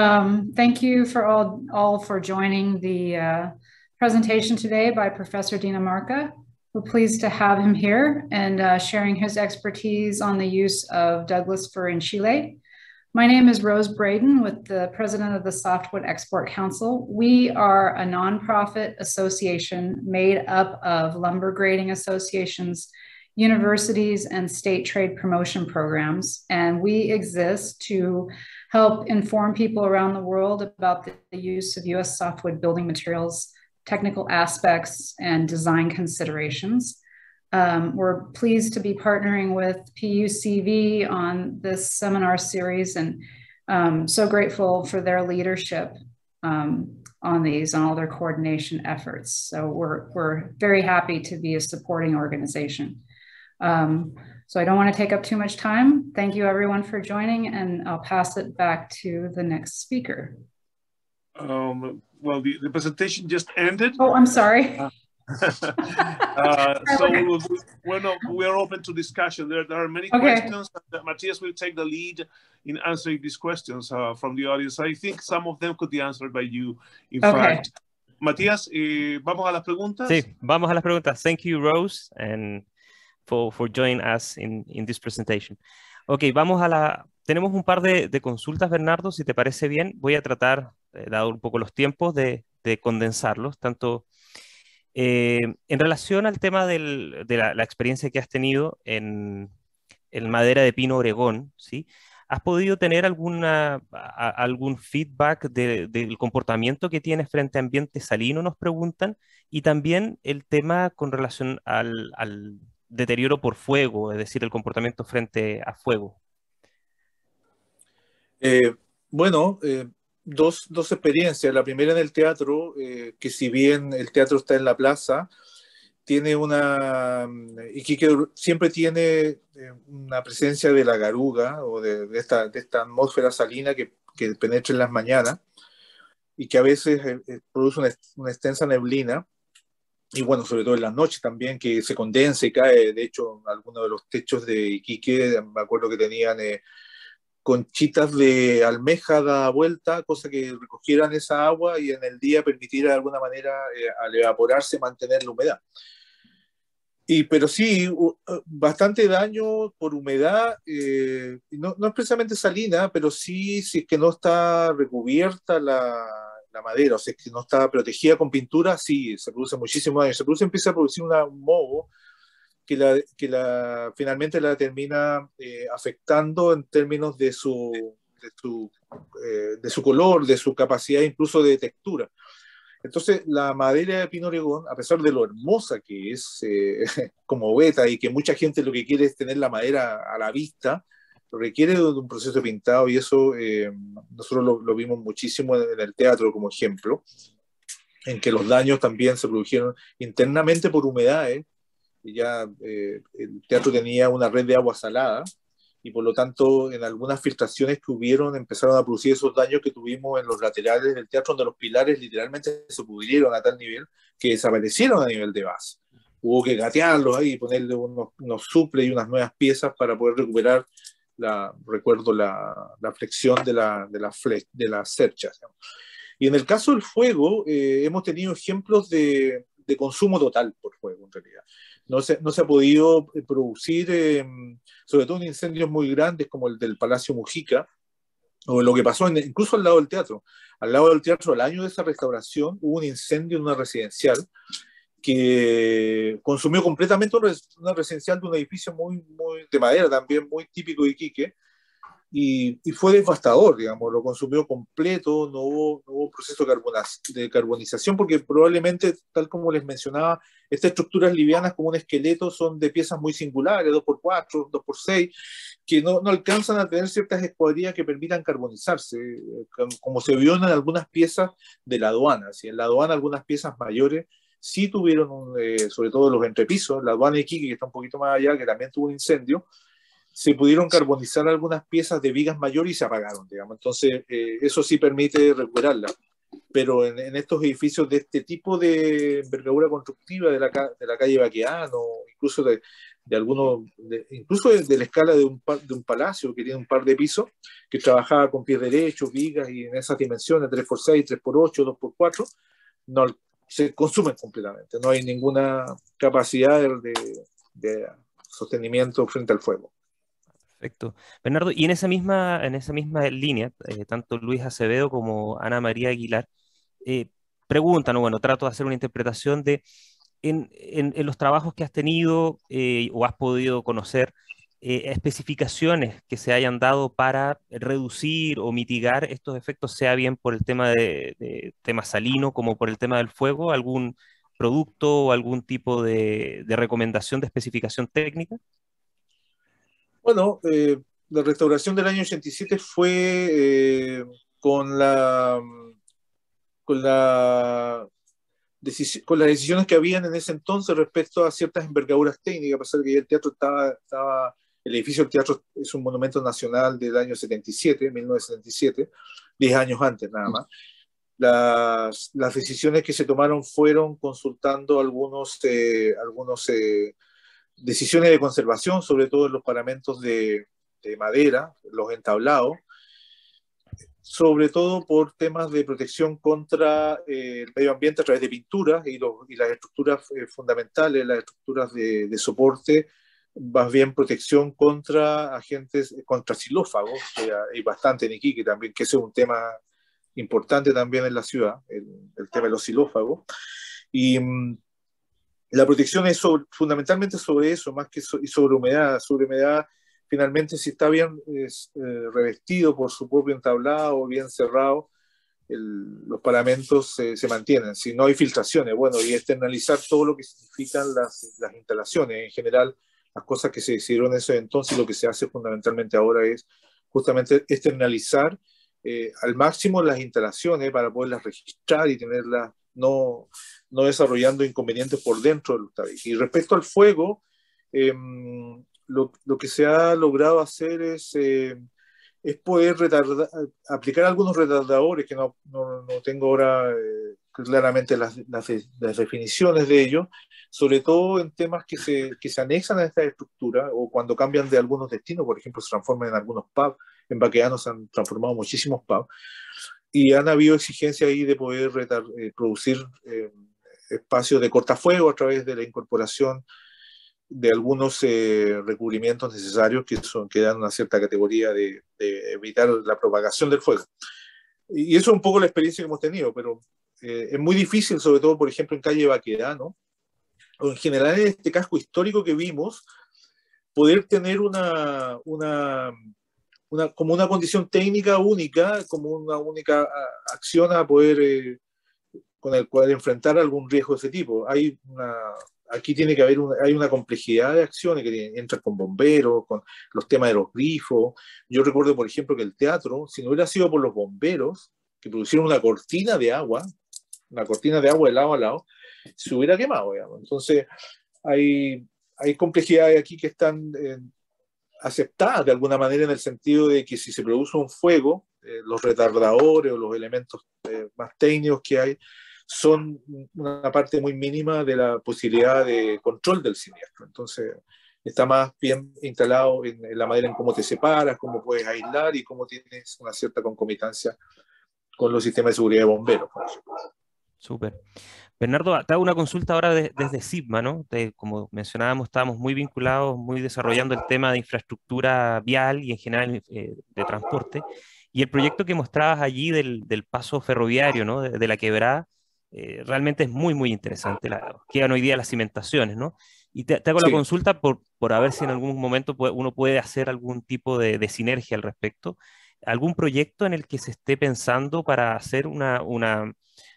Thank you for all for joining the presentation today by Professor Dinamarca. We're pleased to have him here and sharing his expertise on the use of Douglas fir in Chile. My name is Rose Braden, with the president of the Softwood Export Council. We are a nonprofit association made up of lumber grading associations, universities, and state trade promotion programs. And we exist to help inform people around the world about the use of US softwood building materials, technical aspects, and design considerations. We're pleased to be partnering with PUCV on this seminar series, and so grateful for their leadership on all their coordination efforts. So we're very happy to be a supporting organization. So I don't want to take up too much time. Thank you everyone for joining, and I'll pass it back to the next speaker. Well, the presentation just ended. Oh, I'm sorry. So we're open to discussion. There are many questions. Matthias will take the lead in answering these questions from the audience. I think some of them could be answered by you, in fact. Matías, ¿vamos a las preguntas? Sí, vamos a las preguntas. Thank you, Rose, and for joining us in this presentation. Ok, vamos a tenemos un par de consultas, Bernardo, si te parece bien. Voy a tratar, dado un poco los tiempos, de condensarlos, tanto en relación al tema de la experiencia que has tenido en madera de pino Oregón, ¿sí? ¿Has podido tener algún feedback del comportamiento que tienes frente a ambiente salino, nos preguntan? Y también el tema con relación al deterioro por fuego, es decir, el comportamiento frente a fuego. Eh, bueno, dos experiencias. La primera en el teatro, que si bien el teatro está en la plaza, tiene Iquique siempre tiene una presencia de la garuga o de esta atmósfera salina que penetra en las mañanas y que a veces produce una extensa neblina. Y bueno, sobre todo en las noches también, que se condensa y cae. De hecho, algunos de los techos de Iquique, me acuerdo que tenían conchitas de almeja da vuelta, cosa que recogieran esa agua y en el día permitiera de alguna manera al evaporarse mantener la humedad. Pero sí, bastante daño por humedad, no es precisamente salina, pero sí si es que no está recubierta la madera, o sea, si es que no está protegida con pintura, sí, se produce muchísimo daño. Empieza a producir un moho finalmente la termina afectando en términos de su color, de su capacidad incluso de textura. Entonces, la madera de pino Oregón, a pesar de lo hermosa que es como beta y que mucha gente lo que quiere es tener la madera a la vista, requiere de un proceso de pintado y eso nosotros lo vimos muchísimo en el teatro como ejemplo, en que los daños también se produjeron internamente por humedades. Ya el teatro tenía una red de agua salada y por lo tanto en algunas filtraciones que hubieron empezaron a producir esos daños que tuvimos en los laterales del teatro, donde los pilares literalmente se pudrieron a tal nivel que desaparecieron a nivel de base. Hubo que gatearlos ahí y ponerle unos suples y unas nuevas piezas para poder recuperar la flexión de las cerchas. Y en el caso del fuego, hemos tenido ejemplos de consumo total por fuego, en realidad. No se ha podido producir, sobre todo en incendios muy grandes como el del Palacio Mujica, o lo que pasó incluso al lado del teatro. Al lado del teatro, al año de esa restauración, hubo un incendio en una residencial que consumió completamente una residencial de un edificio muy de madera, también muy típico de Iquique, y fue devastador, digamos, lo consumió completo, no hubo proceso de carbonización, porque probablemente, tal como les mencionaba, estas estructuras livianas como un esqueleto son de piezas muy singulares, 2x4, 2x6, que no alcanzan a tener ciertas escuadrillas que permitan carbonizarse, como se vio en algunas piezas de la aduana. ¿Sí? En la aduana algunas piezas mayores sí tuvieron, sobre todo los entrepisos, la aduana de Iquique, que está un poquito más allá, que también tuvo un incendio, se pudieron carbonizar algunas piezas de vigas mayores y se apagaron, digamos. Entonces, eso sí permite recuperarla. Pero en estos edificios de este tipo de envergadura constructiva de la calle Baqueano, incluso incluso de la escala de un palacio que tiene un par de pisos, que trabajaba con pies derechos, vigas y en esas dimensiones, 3x6, 3x8, 2x4, no, se consumen completamente. No hay ninguna capacidad de sostenimiento frente al fuego. Perfecto. Bernardo, y en esa misma línea, tanto Luis Acevedo como Ana María Aguilar preguntan, o bueno, trato de hacer una interpretación de, en los trabajos que has tenido o has podido conocer, especificaciones que se hayan dado para reducir o mitigar estos efectos, sea bien por el tema de tema salino como por el tema del fuego, algún producto o algún tipo de recomendación de especificación técnica. Bueno, la restauración del año 87 fue con con con las decisiones que habían en ese entonces respecto a ciertas envergaduras técnicas, a pesar de que el teatro el edificio del teatro es un monumento nacional del año 77, 1977, 10 años antes nada más. Las decisiones que se tomaron fueron consultando algunos decisiones de conservación, sobre todo en los paramentos de madera, los entablados, sobre todo por temas de protección contra el medio ambiente a través de pinturas y las estructuras fundamentales, las estructuras de soporte, más bien protección contra agentes, contra xilófagos, que hay bastante en Iquique también, que ese es un tema importante también en la ciudad, el tema de los xilófagos. Y la protección es fundamentalmente sobre eso, más que y sobre humedad. Sobre humedad, finalmente, si está bien revestido por su propio entablado, bien cerrado, los paramentos se mantienen. Si no hay filtraciones, bueno, y externalizar todo lo que significan las instalaciones. En general, las cosas que se decidieron en ese entonces, lo que se hace fundamentalmente ahora es justamente externalizar al máximo las instalaciones para poderlas registrar y tenerlas no desarrollando inconvenientes por dentro del tabique. Y respecto al fuego, lo que se ha logrado hacer es poder aplicar algunos retardadores, que no tengo ahora claramente las definiciones de ellos, sobre todo en temas que se anexan a esta estructura o cuando cambian de algunos destinos, por ejemplo, se transforman en algunos pubs. En Baqueano se han transformado muchísimos pubs y han habido exigencias ahí de poder producir espacios de cortafuego a través de la incorporación de algunos recubrimientos necesarios que dan una cierta categoría de evitar la propagación del fuego. Y eso es un poco la experiencia que hemos tenido, pero es muy difícil, sobre todo, por ejemplo, en calle Baquedano, o en general en este casco histórico que vimos, poder tener como una condición técnica única, como una única acción a poder con el cual enfrentar algún riesgo de ese tipo. Aquí tiene que haber hay una complejidad de acciones que entran con bomberos, con los temas de los grifos. Yo recuerdo, por ejemplo, que el teatro, si no hubiera sido por los bomberos, que pusieron una cortina de agua de lado a lado, se hubiera quemado, digamos. Entonces, hay complejidades aquí que están aceptadas de alguna manera, en el sentido de que si se produce un fuego, los retardadores o los elementos más técnicos que hay son una parte muy mínima de la posibilidad de control del siniestro. Entonces, está más bien instalado en la manera en cómo te separas, cómo puedes aislar y cómo tienes una cierta concomitancia con los sistemas de seguridad de bomberos, por ejemplo. Súper. Bernardo, te hago una consulta ahora desde SIGMA, ¿no? Como mencionábamos, estábamos muy vinculados, muy desarrollando el tema de infraestructura vial y en general de transporte. Y el proyecto que mostrabas allí del paso ferroviario, ¿no? De la quebrada, realmente es muy, muy interesante. Quedan hoy día las cimentaciones, ¿no? Y te hago la consulta por a ver si en algún momento uno puede hacer algún tipo de sinergia al respecto. ¿Algún proyecto en el que se esté pensando para hacer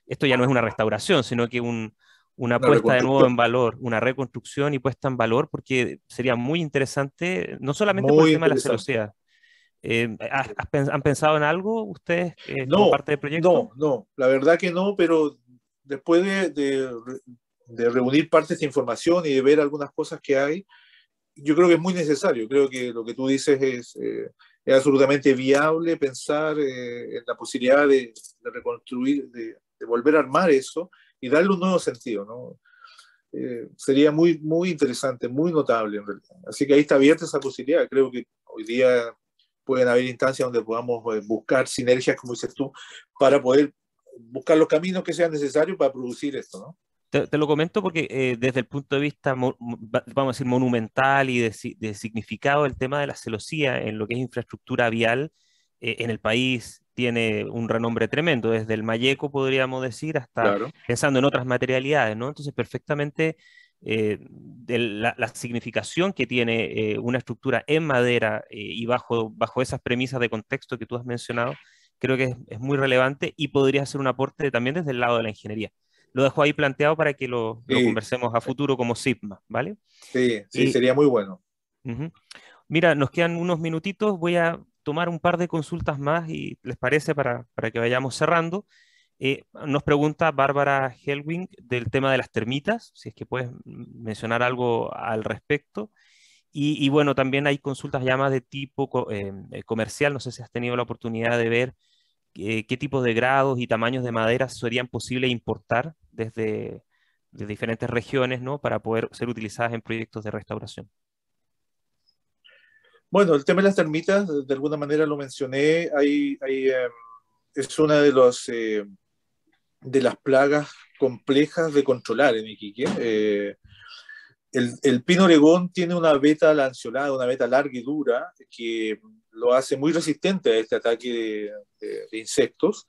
esto ya no es una restauración, sino que una puesta de nuevo en valor, una reconstrucción y puesta en valor, porque sería muy interesante, no solamente por el tema de la celosía. ¿Han pensado en algo ustedes como parte del proyecto? No, la verdad que no, pero después de reunir parte de esta información y de ver algunas cosas que hay, yo creo que es muy necesario. Creo que lo que tú dices es absolutamente viable pensar en la posibilidad de reconstruir, de volver a armar eso y darle un nuevo sentido, ¿no? Sería muy, muy interesante, muy notable en realidad. Así que ahí está abierta esa posibilidad. Creo que hoy día pueden haber instancias donde podamos buscar sinergias, como dices tú, para poder buscar los caminos que sean necesarios para producir esto, ¿no? Te lo comento porque desde el punto de vista, vamos a decir, monumental y de significado, el tema de la celosía en lo que es infraestructura vial en el país tiene un renombre tremendo, desde el Mayeco, podríamos decir, hasta pensando en otras materialidades, ¿no? Entonces, perfectamente la significación que tiene una estructura en madera y bajo esas premisas de contexto que tú has mencionado, creo que es muy relevante y podría ser un aporte también desde el lado de la ingeniería. Lo dejo ahí planteado para que lo conversemos a futuro como SIGMA, ¿vale? Sí, sería muy bueno. Mira, nos quedan unos minutitos, voy a tomar un par de consultas más y les parece para que vayamos cerrando. Nos pregunta Bárbara Helwing del tema de las termitas, si es que puedes mencionar algo al respecto. Y bueno, también hay consultas ya más de tipo comercial, no sé si has tenido la oportunidad de ver qué tipos de grados y tamaños de madera serían posibles importar desde diferentes regiones, ¿no? Para poder ser utilizadas en proyectos de restauración. Bueno, el tema de las termitas, de alguna manera lo mencioné, es una de las plagas complejas de controlar en Iquique. El pino oregón tiene una veta lanceolada, una veta larga y dura, que lo hace muy resistente a este ataque de insectos,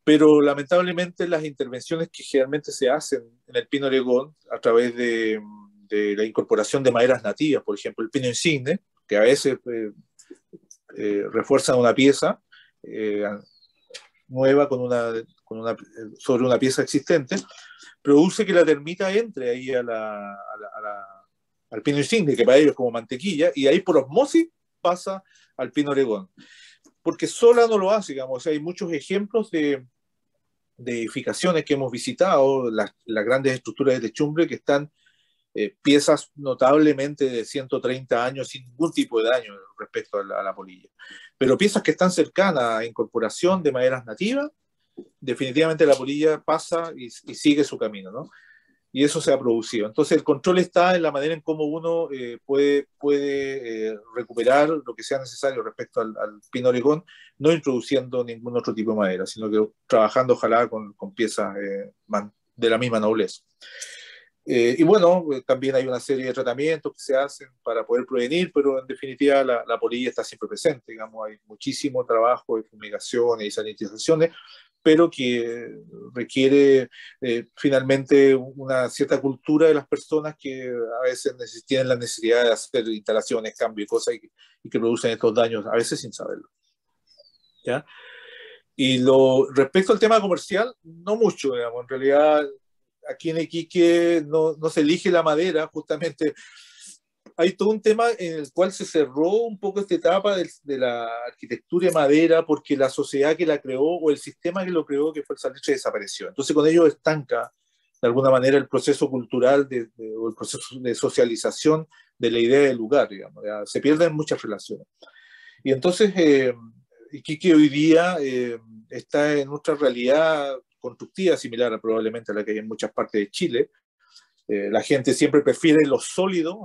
pero lamentablemente las intervenciones que generalmente se hacen en el pino oregón a través de la incorporación de maderas nativas, por ejemplo, el pino insigne, que a veces refuerzan una pieza nueva sobre una pieza existente, produce que la termita entre ahí al pino insigne, que para ellos es como mantequilla, y ahí por osmosis pasa al pino oregón. Porque sola no lo hace, digamos. O sea, hay muchos ejemplos de edificaciones que hemos visitado, las grandes estructuras de techumbre que están piezas notablemente de 130 años sin ningún tipo de daño respecto a la polilla. Pero piezas que están cercanas a incorporación de maderas nativas, definitivamente la polilla pasa y sigue su camino, ¿no? Y eso se ha producido. Entonces el control está en la manera en cómo uno puede recuperar lo que sea necesario respecto al pino oregón, no introduciendo ningún otro tipo de madera, sino que trabajando ojalá con piezas de la misma nobleza. Y bueno, también hay una serie de tratamientos que se hacen para poder prevenir, pero en definitiva la polilla está siempre presente, digamos, hay muchísimo trabajo de fumigaciones y sanitizaciones, pero que requiere finalmente una cierta cultura de las personas que a veces tienen la necesidad de hacer instalaciones, cambios y cosas y que producen estos daños, a veces sin saberlo. ¿Ya? Y respecto al tema comercial, no mucho, digamos, en realidad aquí en Iquique no se elige la madera, justamente hay todo un tema en el cual se cerró un poco esta etapa de la arquitectura de madera porque la sociedad que la creó o el sistema que lo creó, que fue el salitre, desapareció. Entonces con ello estanca de alguna manera el proceso cultural o el proceso de socialización de la idea del lugar, digamos, ¿ya? Se pierden muchas relaciones. Y entonces Iquique hoy día está en otra realidad constructiva similar probablemente a la que hay en muchas partes de Chile. La gente siempre prefiere lo sólido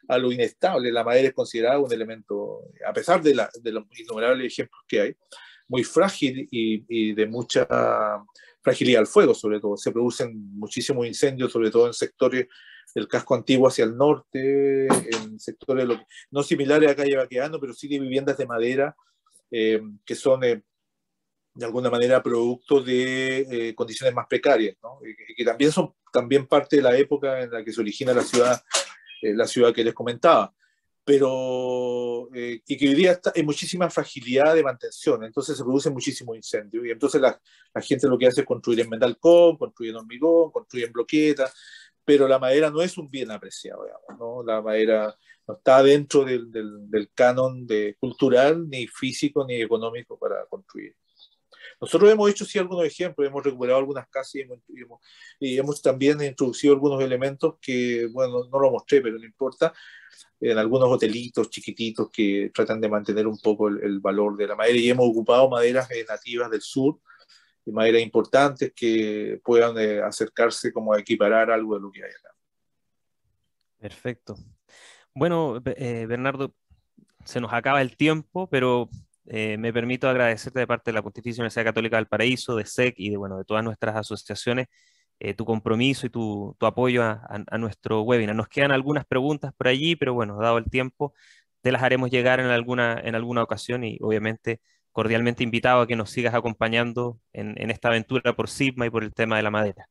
a lo inestable. La madera es considerada un elemento, a pesar de los innumerables ejemplos que hay, muy frágil y de mucha fragilidad al fuego, sobre todo. Se producen muchísimos incendios, sobre todo en sectores del casco antiguo hacia el norte, en sectores no similares a Calle Baqueano, pero sí de viviendas de madera que son de alguna manera producto de condiciones más precarias, ¿no? Y que también son parte de la época en la que se origina la ciudad que les comentaba, pero y que hoy día hay muchísima fragilidad de mantención, entonces se produce muchísimo incendio, y entonces la gente lo que hace es construir en metalcón, construir en hormigón, construir en bloqueta, pero la madera no es un bien apreciado, digamos, ¿no? La madera no está dentro del canon cultural, ni físico, ni económico para construir. Nosotros hemos hecho sí algunos ejemplos, hemos recuperado algunas casas y hemos también introducido algunos elementos que, bueno, no lo mostré, pero no importa, en algunos hotelitos chiquititos que tratan de mantener un poco el valor de la madera, y hemos ocupado maderas nativas del sur, y maderas importantes que puedan acercarse como a equiparar algo de lo que hay acá. Perfecto. Bueno, Bernardo, se nos acaba el tiempo, pero me permito agradecerte de parte de la Pontificia Universidad Católica del Paraíso, de SEC y de todas nuestras asociaciones, tu compromiso y tu apoyo a nuestro webinar. Nos quedan algunas preguntas por allí, pero bueno, dado el tiempo, te las haremos llegar en alguna ocasión y obviamente cordialmente invitado a que nos sigas acompañando en esta aventura por Sigma y por el tema de la madera.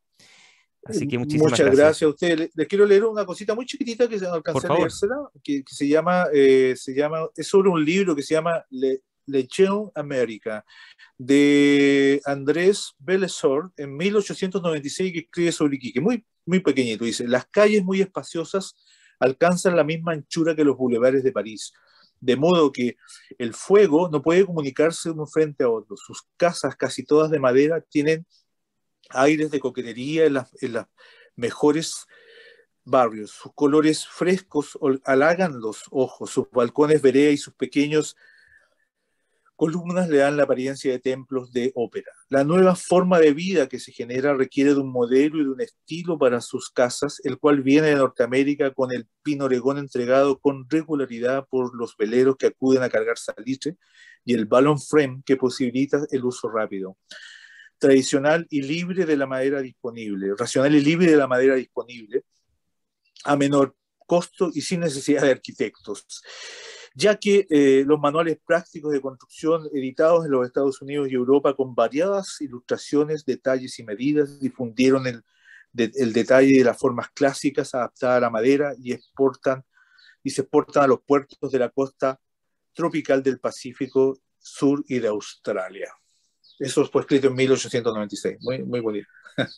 Así que muchísimas Muchas gracias. gracias a ustedes. Les quiero leer una cosita muy chiquitita que se alcancé a leérsela, que se llama, es sobre un libro que se llama Legión América, de Andrés Belesor, en 1896, que escribe sobre Iquique, muy, muy pequeñito. Dice: las calles muy espaciosas alcanzan la misma anchura que los bulevares de París, de modo que el fuego no puede comunicarse uno frente a otro. Sus casas, casi todas de madera, tienen aires de coquetería en las mejores barrios. Sus colores frescos halagan los ojos, sus balcones vereda y sus pequeños columnas le dan la apariencia de templos de ópera. La nueva forma de vida que se genera requiere de un modelo y de un estilo para sus casas, el cual viene de Norteamérica con el pino oregón entregado con regularidad por los veleros que acuden a cargar salitre y el balloon frame que posibilita el uso rápido. Tradicional y libre de la madera disponible, racional y libre de la madera disponible, a menor costo y sin necesidad de arquitectos, ya que los manuales prácticos de construcción editados en los Estados Unidos y Europa con variadas ilustraciones, detalles y medidas difundieron el detalle de las formas clásicas adaptadas a la madera y se exportan a los puertos de la costa tropical del Pacífico Sur y de Australia. Eso fue escrito en 1896, muy bonito.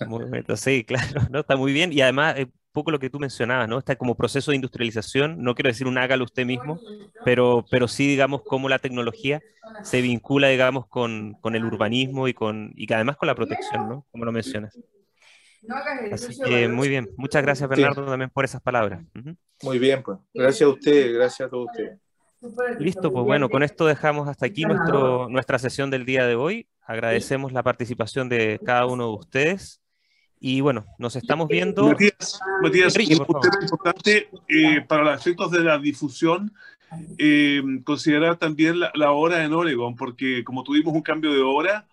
Muy bonito, sí, claro, ¿no? Está muy bien y además un poco lo que tú mencionabas, ¿no? Está como proceso de industrialización, no quiero decir un hágalo usted mismo, pero sí, digamos, cómo la tecnología se vincula, digamos, con el urbanismo y que además con la protección, ¿no? Como lo mencionas. Así que muy bien, muchas gracias Bernardo también por esas palabras. Muy bien, pues. Gracias a usted, gracias a todos ustedes. Listo, pues bueno, con esto dejamos hasta aquí nuestra sesión del día de hoy. Agradecemos la participación de cada uno de ustedes y bueno, nos estamos viendo. Matías, Enrique, un tema importante para los efectos de la difusión, considerar también la hora en Oregon, porque como tuvimos un cambio de hora,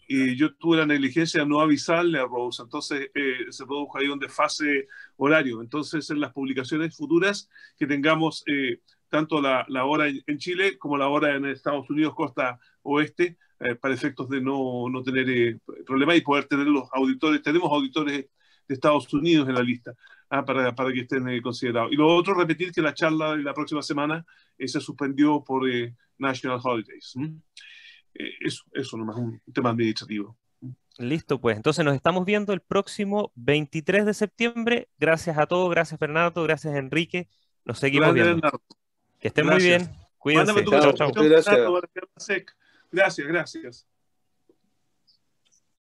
yo tuve la negligencia de no avisarle a Rose, entonces se produjo ahí un desfase horario. Entonces, en las publicaciones futuras que tengamos tanto la hora en Chile como la hora en Estados Unidos, costa oeste, para efectos de no tener problemas y poder tener los auditores. Tenemos auditores de Estados Unidos en la lista para que estén considerados. Y lo otro, repetir que la charla de la próxima semana se suspendió por National Holidays. Eso nomás, un tema administrativo. Listo, pues. Entonces nos estamos viendo el próximo 23 de septiembre. Gracias a todos, gracias Bernardo, gracias Enrique. Nos seguimos viendo. Bernardo. Que estén muy bien. Cuídense. Chao, chao. Gracias. Gracias.